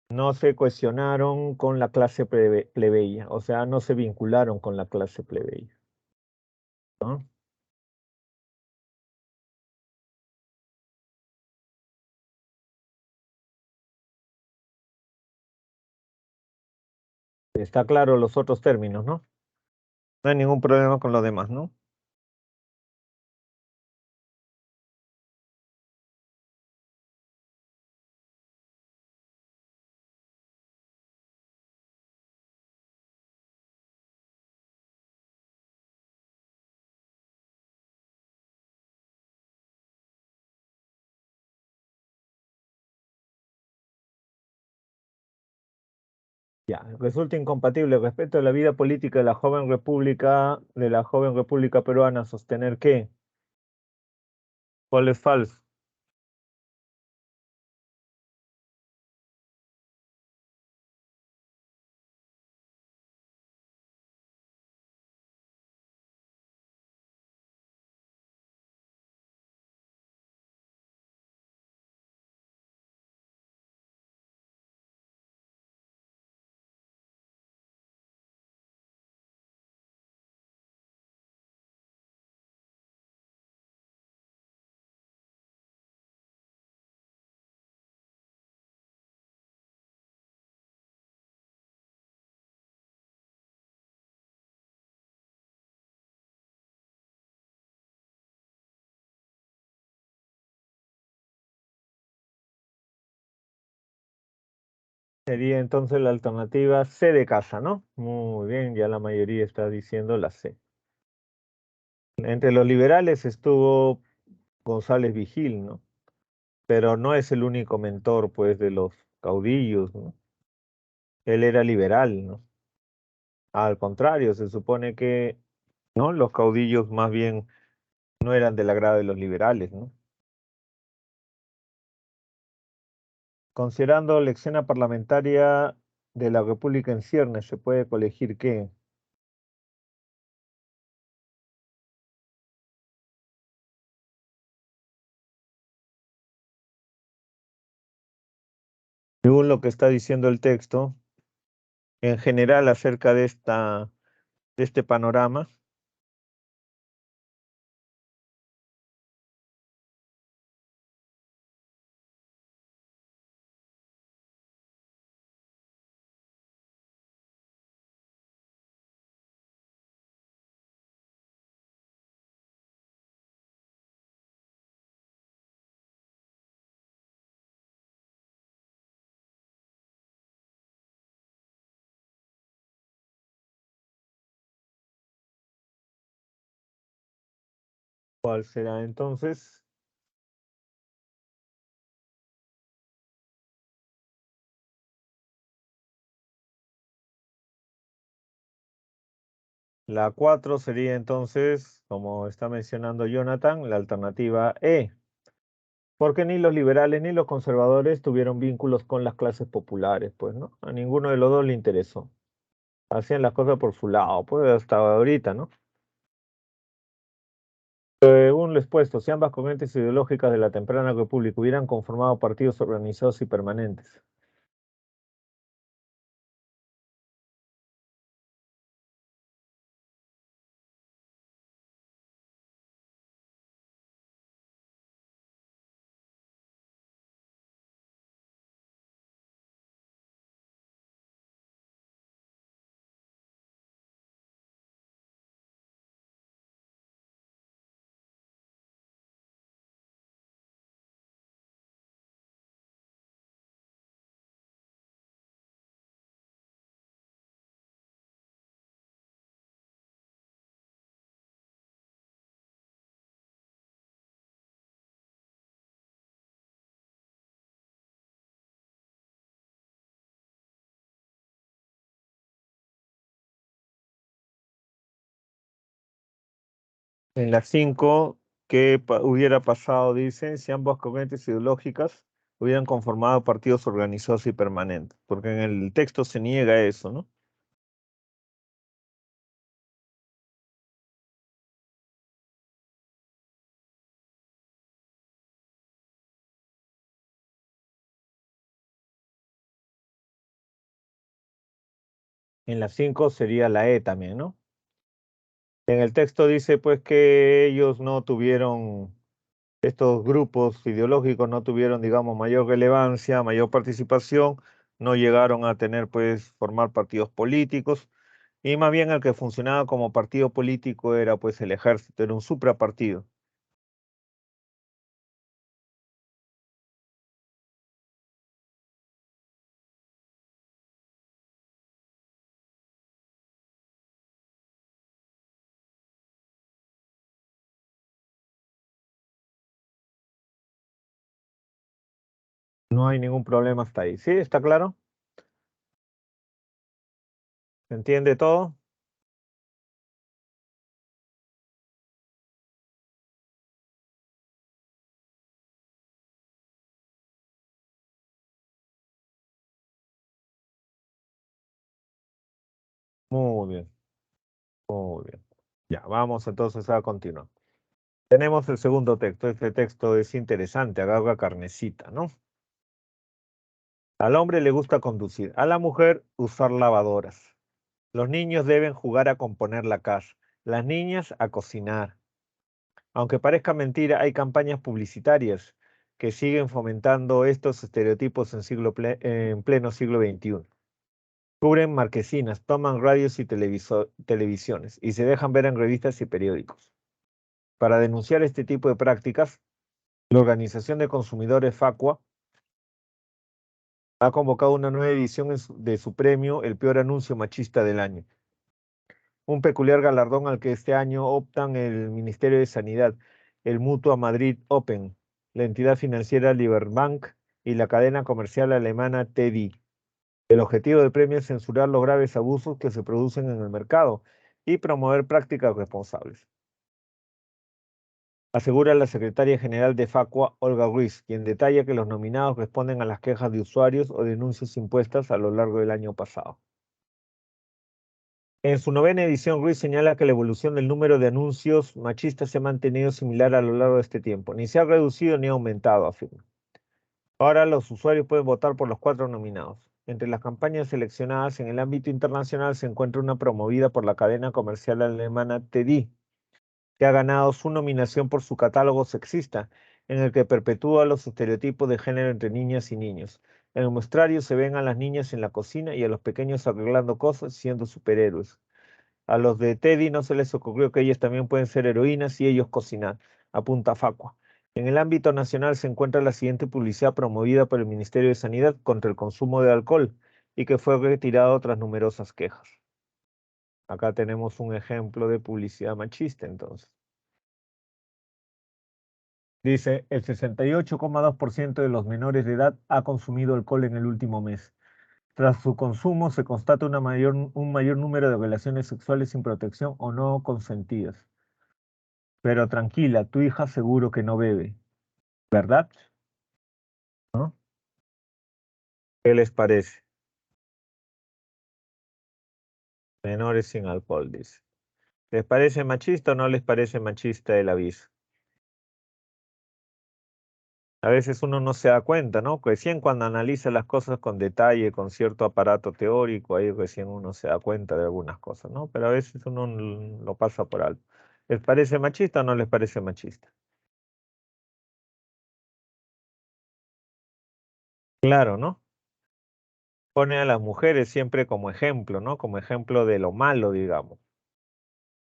No se cohesionaron con la clase plebeya, o sea, no se vincularon con la clase plebeya, ¿no? Está claro los otros términos, ¿no? No hay ningún problema con lo demás, ¿no? Ya, resulta incompatible respecto a la vida política de la joven república peruana sostener que, ¿cuál es falso? Sería entonces la alternativa C de casa, ¿no? Muy bien, ya la mayoría está diciendo la C. Entre los liberales estuvo González Vigil, ¿no? Pero no es el único mentor, pues, de los caudillos, ¿no? Él era liberal, ¿no? Al contrario, se supone que, ¿no? Los caudillos más bien no eran del agrado de los liberales, ¿no? Considerando la escena parlamentaria de la República en ciernes, se puede colegir que, según lo que está diciendo el texto, en general acerca de este panorama, ¿cuál será entonces? La 4 sería entonces, como está mencionando Jonathan, la alternativa E. Porque ni los liberales ni los conservadores tuvieron vínculos con las clases populares, pues, ¿no? A ninguno de los dos le interesó. Hacían las cosas por su lado, pues, hasta ahorita, ¿no? Según lo expuesto, si ambas corrientes ideológicas de la temprana república hubieran conformado partidos organizados y permanentes. En la 5, ¿qué hubiera pasado? Dicen, si ambas corrientes ideológicas hubieran conformado partidos organizados y permanentes, porque en el texto se niega eso, ¿no? En la 5 sería la E también, ¿no? En el texto dice pues que ellos no tuvieron, estos grupos ideológicos no tuvieron, digamos, mayor relevancia, mayor participación, no llegaron a tener, pues, formar partidos políticos, y más bien el que funcionaba como partido político era, pues, el ejército, era un suprapartido. No hay ningún problema hasta ahí. ¿Sí? ¿Está claro? ¿Se entiende todo? Muy bien, muy bien. Ya, vamos entonces a continuar. Tenemos el segundo texto. Este texto es interesante, agarra carnecita, ¿no? Al hombre le gusta conducir, a la mujer usar lavadoras. Los niños deben jugar a componer la casa, las niñas a cocinar. Aunque parezca mentira, hay campañas publicitarias que siguen fomentando estos estereotipos en pleno siglo XXI. Cubren marquesinas, toman radios y televisiones y se dejan ver en revistas y periódicos. Para denunciar este tipo de prácticas, la Organización de Consumidores FACUA ha convocado una nueva edición de su premio El Peor Anuncio Machista del Año. Un peculiar galardón al que este año optan el Ministerio de Sanidad, el Mutua Madrid Open, la entidad financiera Liberbank y la cadena comercial alemana TD. El objetivo del premio es censurar los graves abusos que se producen en el mercado y promover prácticas responsables, asegura la secretaria general de FACUA, Olga Ruiz, quien detalla que los nominados responden a las quejas de usuarios o denuncias impuestas a lo largo del año pasado. En su novena edición, Ruiz señala que la evolución del número de anuncios machistas se ha mantenido similar a lo largo de este tiempo. Ni se ha reducido ni ha aumentado, afirma. Ahora los usuarios pueden votar por los 4 nominados. Entre las campañas seleccionadas en el ámbito internacional se encuentra una promovida por la cadena comercial alemana TD, que ha ganado su nominación por su catálogo sexista, en el que perpetúa los estereotipos de género entre niñas y niños. En el muestrario se ven a las niñas en la cocina y a los pequeños arreglando cosas siendo superhéroes. A los de Teddy no se les ocurrió que ellas también pueden ser heroínas y ellos cocinar, apunta Facua. En el ámbito nacional se encuentra la siguiente publicidad promovida por el Ministerio de Sanidad contra el consumo de alcohol y que fue retirado tras numerosas quejas. Acá tenemos un ejemplo de publicidad machista, entonces. Dice, el 68,2% de los menores de edad ha consumido alcohol en el último mes. Tras su consumo se constata un mayor número de relaciones sexuales sin protección o no consentidas. Pero tranquila, tu hija seguro que no bebe, ¿verdad? ¿No? ¿Qué les parece? Menores sin alcohol, dice. ¿Les parece machista o no les parece machista el aviso? A veces uno no se da cuenta, ¿no? Recién cuando analiza las cosas con detalle, con cierto aparato teórico, ahí recién uno se da cuenta de algunas cosas, ¿no? Pero a veces uno lo pasa por alto. ¿Les parece machista o no les parece machista? Claro, ¿no? Pone a las mujeres siempre como ejemplo, ¿no? Como ejemplo de lo malo, digamos.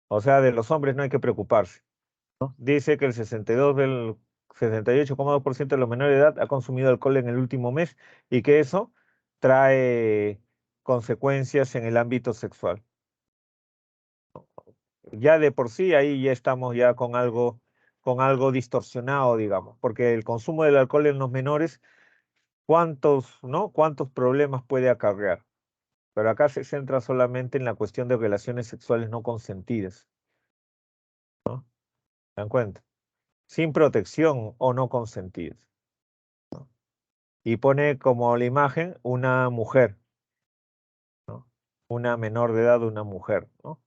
O sea, de los hombres no hay que preocuparse, ¿no? Dice que el 68,2% de los menores de edad ha consumido alcohol en el último mes y que eso trae consecuencias en el ámbito sexual. Ya de por sí ahí ya estamos ya con algo distorsionado, digamos, porque el consumo del alcohol en los menores, ¿cuántos, no? ¿Cuántos problemas puede acarrear? Pero acá se centra solamente en la cuestión de relaciones sexuales no consentidas, ¿no? ¿Se dan cuenta? Sin protección o no consentidas, ¿no? Y pone como la imagen una mujer, ¿no? Una menor de edad, una mujer, ¿no?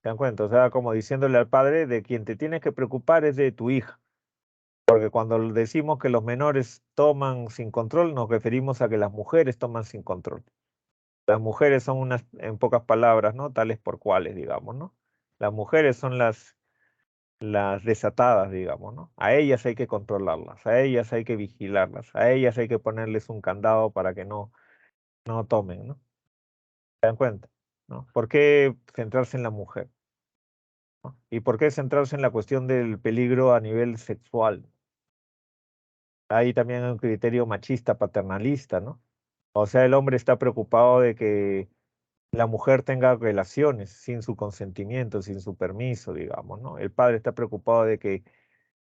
¿Se dan cuenta? O sea, como diciéndole al padre de quien te tienes que preocupar es de tu hija. Porque cuando decimos que los menores toman sin control, nos referimos a que las mujeres toman sin control. Las mujeres son unas, en pocas palabras, ¿no? Tales por cuales, digamos, ¿no? Las mujeres son las desatadas, digamos, ¿no? A ellas hay que controlarlas, a ellas hay que vigilarlas, a ellas hay que ponerles un candado para que no tomen, ¿no? ¿Se dan cuenta? ¿No? ¿Por qué centrarse en la mujer? ¿No? ¿Y por qué centrarse en la cuestión del peligro a nivel sexual? Hay también un criterio machista, paternalista, ¿no? O sea, el hombre está preocupado de que la mujer tenga relaciones sin su consentimiento, sin su permiso, digamos, ¿no? El padre está preocupado de que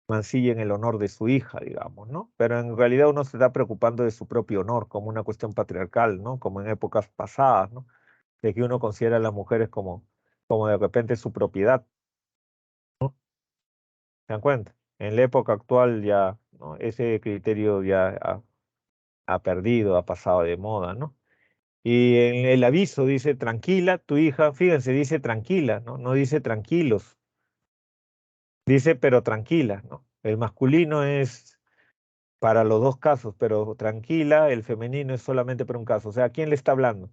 mancillen el honor de su hija, digamos, ¿no? Pero en realidad uno se está preocupando de su propio honor, como una cuestión patriarcal, ¿no? Como en épocas pasadas, ¿no? De que uno considera a las mujeres como de repente su propiedad, ¿no? ¿Se dan cuenta? En la época actual ya, ¿no? Ese criterio ya ha perdido, ha pasado de moda, ¿no? Y en el aviso dice tranquila, tu hija, fíjense, dice tranquila, ¿no? No dice tranquilos, dice pero tranquila, ¿no? El masculino es para los dos casos, pero tranquila, el femenino es solamente para un caso. O sea, ¿a quién le está hablando?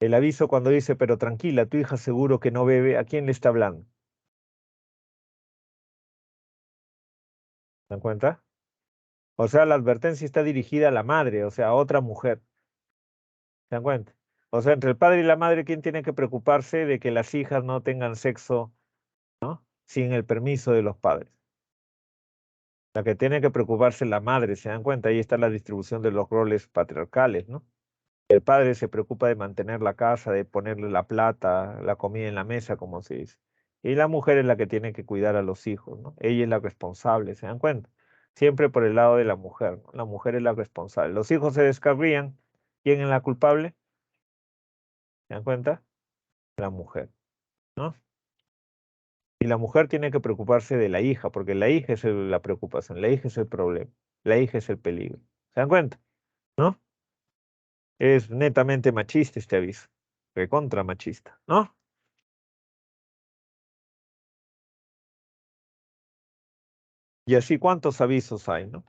El aviso cuando dice pero tranquila, tu hija seguro que no bebe, ¿a quién le está hablando? ¿Se dan cuenta? O sea, la advertencia está dirigida a la madre, o sea, a otra mujer. ¿Se dan cuenta? O sea, entre el padre y la madre, ¿quién tiene que preocuparse de que las hijas no tengan sexo, ¿no? Sin el permiso de los padres? La que tiene que preocuparse es la madre, ¿se dan cuenta? Ahí está la distribución de los roles patriarcales, ¿no? El padre se preocupa de mantener la casa, de ponerle la plata, la comida en la mesa, como se dice. Y la mujer es la que tiene que cuidar a los hijos, ¿no? Ella es la responsable, ¿se dan cuenta? Siempre por el lado de la mujer, ¿no? La mujer es la responsable. Los hijos se descarrían. ¿Quién es la culpable? ¿Se dan cuenta? La mujer, ¿no? Y la mujer tiene que preocuparse de la hija, porque la hija es la preocupación, la hija es el problema, la hija es el peligro. ¿Se dan cuenta? ¿No? Es netamente machista este aviso, recontra machista, ¿no? Y así cuántos avisos hay, ¿no?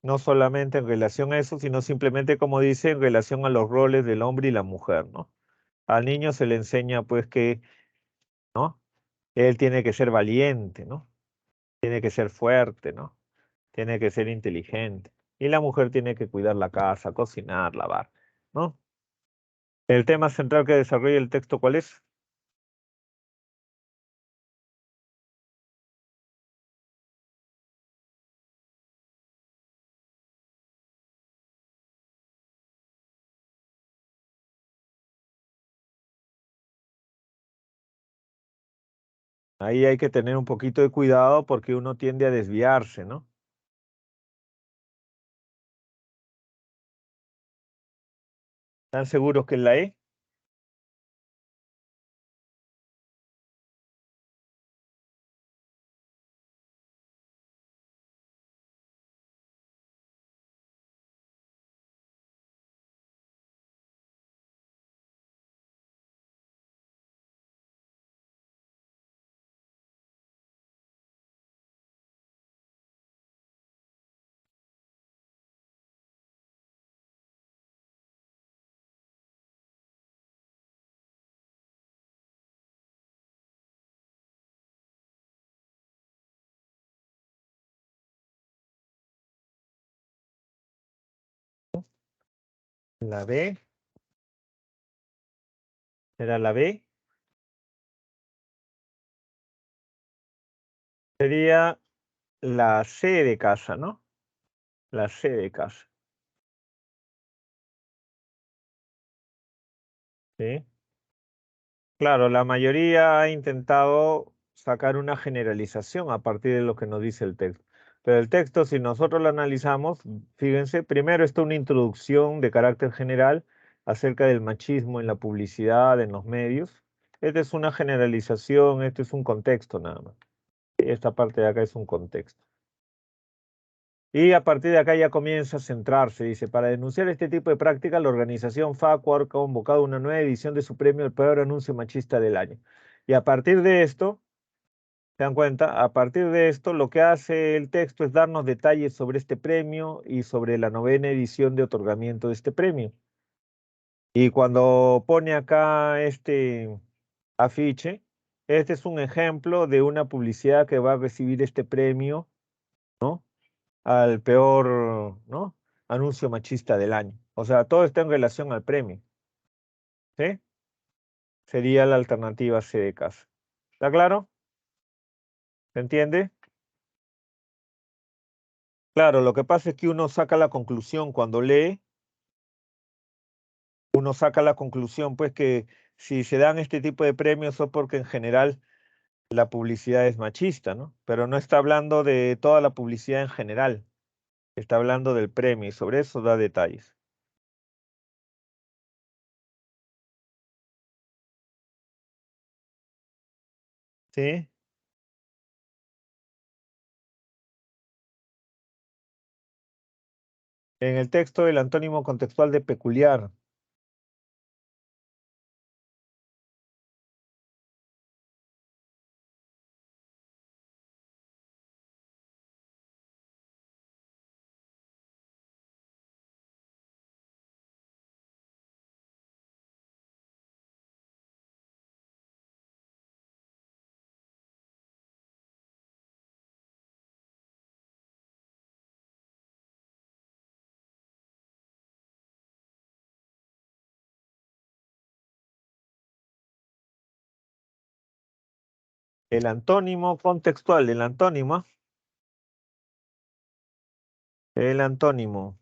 No solamente en relación a eso, sino simplemente, como dice, en relación a los roles del hombre y la mujer, ¿no? Al niño se le enseña, pues, que, ¿no? Él tiene que ser valiente, ¿no? Tiene que ser fuerte, ¿no? Tiene que ser inteligente. Y la mujer tiene que cuidar la casa, cocinar, lavar, ¿no? El tema central que desarrolla el texto, ¿cuál es? Ahí hay que tener un poquito de cuidado porque uno tiende a desviarse, ¿no? ¿Están seguros que es la E? La B. ¿Será la B? Sería la C de casa, ¿no? La C de casa. ¿Sí? Claro, la mayoría ha intentado sacar una generalización a partir de lo que nos dice el texto. Pero el texto, si nosotros lo analizamos, fíjense, primero está una introducción de carácter general acerca del machismo en la publicidad, en los medios. Esta es una generalización, este es un contexto nada más. Esta parte de acá es un contexto. Y a partir de acá ya comienza a centrarse, dice, para denunciar este tipo de práctica, la organización FACU ha convocado una nueva edición de su premio El Peor Anuncio Machista del Año. Y a partir de esto, ¿se dan cuenta? A partir de esto, lo que hace el texto es darnos detalles sobre este premio y sobre la 9ª edición de otorgamiento de este premio. Y cuando pone acá este afiche, este es un ejemplo de una publicidad que va a recibir este premio, ¿no? Al peor, ¿no? Anuncio machista del año. O sea, todo está en relación al premio. ¿Sí? Sería la alternativa C de casa. ¿Está claro? ¿Se entiende? Claro, lo que pasa es que uno saca la conclusión cuando lee, uno saca la conclusión, pues que si se dan este tipo de premios es porque en general la publicidad es machista, ¿no? Pero no está hablando de toda la publicidad en general, está hablando del premio y sobre eso da detalles. ¿Sí? En el texto el antónimo contextual de peculiar. El antónimo contextual, el antónimo. El antónimo.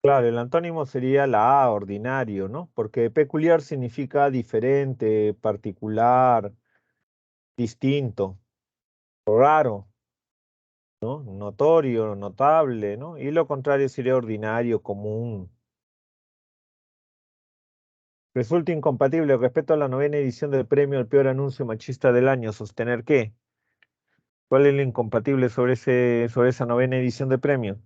Claro, el antónimo sería la A, ordinario, ¿no? Porque peculiar significa diferente, particular, distinto, raro, ¿no? Notorio, notable, ¿no? Y lo contrario sería ordinario, común. Resulta incompatible respecto a la 9ª edición del premio al peor anuncio machista del año. ¿Sostener qué? ¿Cuál es lo incompatible sobre esa 9ª edición de premio?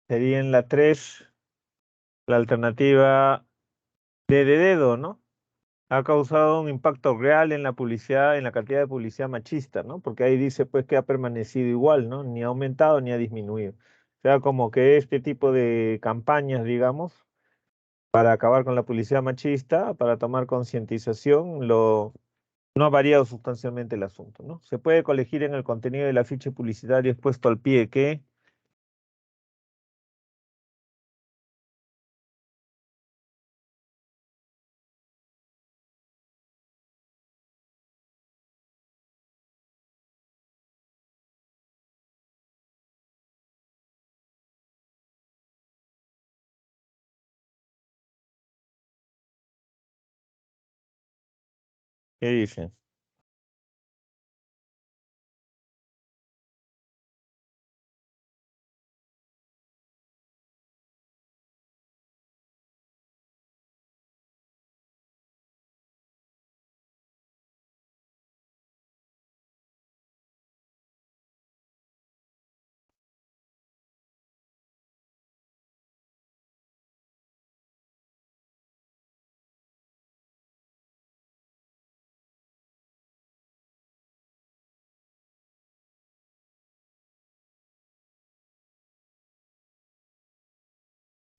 Sería en la 3, la alternativa D de dedo, ¿no? Ha causado un impacto real en la publicidad, en la cantidad de publicidad machista, ¿no? Porque ahí dice pues que ha permanecido igual, ¿no? Ni ha aumentado ni ha disminuido. O sea, como que este tipo de campañas, digamos, para acabar con la publicidad machista, para tomar concientización, no ha variado sustancialmente el asunto, ¿no? Se puede colegir en el contenido del afiche publicitario expuesto al pie que ¿qué dice?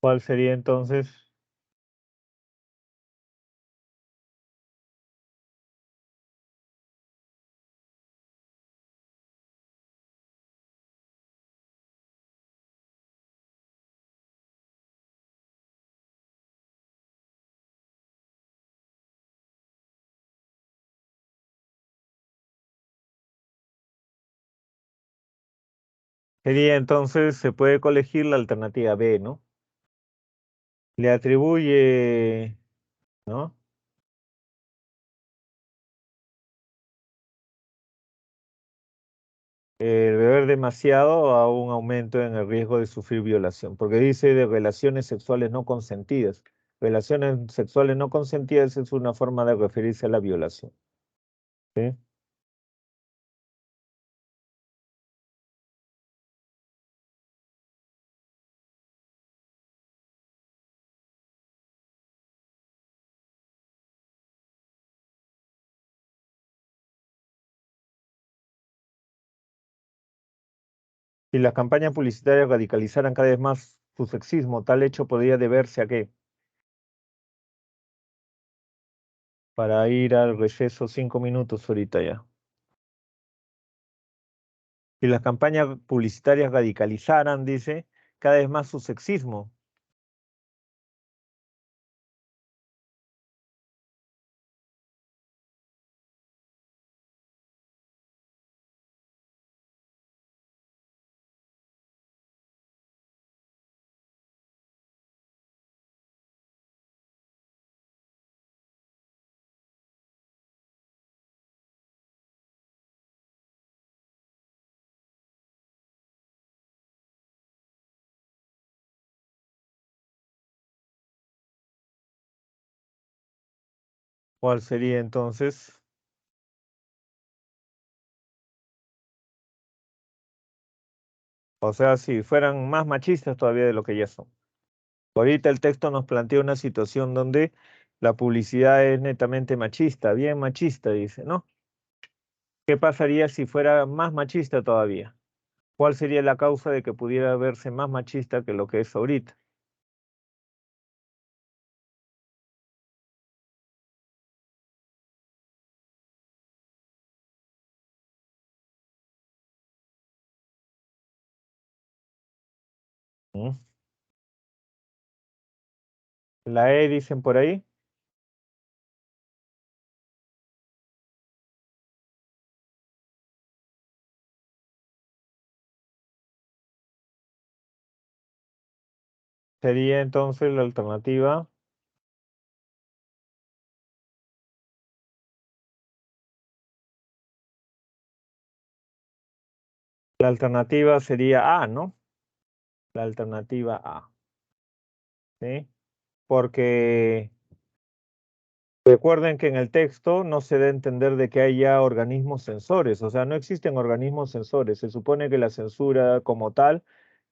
¿Cuál sería entonces? Sería entonces, se puede colegir la alternativa B, ¿no? Le atribuye, ¿no? El beber demasiado a un aumento en el riesgo de sufrir violación, porque dice de relaciones sexuales no consentidas. Relaciones sexuales no consentidas es una forma de referirse a la violación. ¿Sí? Si las campañas publicitarias radicalizaran cada vez más su sexismo, tal hecho podría deberse a qué. Para ir al receso 5 minutos ahorita ya. Si las campañas publicitarias radicalizaran, dice, cada vez más su sexismo. ¿Cuál sería entonces? O sea, si fueran más machistas todavía de lo que ya son. Ahorita el texto nos plantea una situación donde la publicidad es netamente machista, bien machista, dice, ¿no? ¿Qué pasaría si fuera más machista todavía? ¿Cuál sería la causa de que pudiera verse más machista que lo que es ahorita? ¿Mm? La E dicen por ahí. Sería entonces la alternativa. La alternativa sería A, ¿no? La alternativa A, ¿sí? Porque recuerden que en el texto no se da a entender de que haya organismos censores, o sea, no existen organismos censores. Se supone que la censura como tal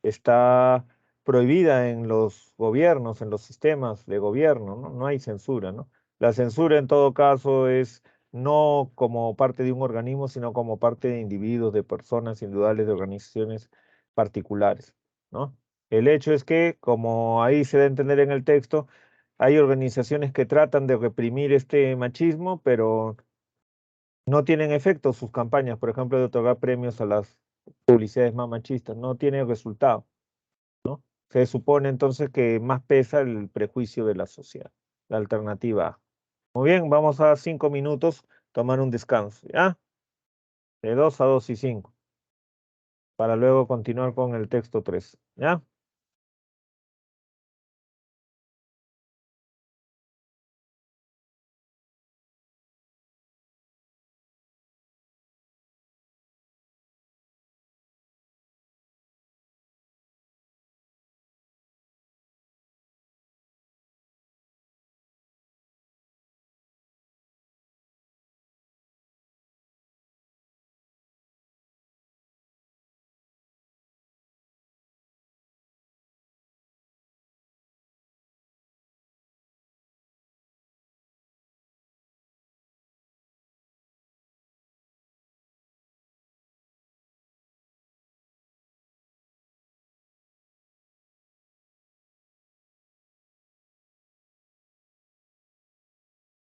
está prohibida en los gobiernos, en los sistemas de gobierno, ¿no? No hay censura, ¿no? La censura en todo caso es no como parte de un organismo, sino como parte de individuos, de personas individuales, de organizaciones particulares, ¿no? El hecho es que, como ahí se da a entender en el texto, hay organizaciones que tratan de reprimir este machismo, pero no tienen efecto sus campañas, por ejemplo, de otorgar premios a las publicidades más machistas, no tiene resultado, ¿no? Se supone entonces que más pesa el prejuicio de la sociedad, la alternativa A. Muy bien, vamos a 5 minutos, tomar un descanso, ¿ya? De 2 a 2 y 5, para luego continuar con el texto 3, ¿ya?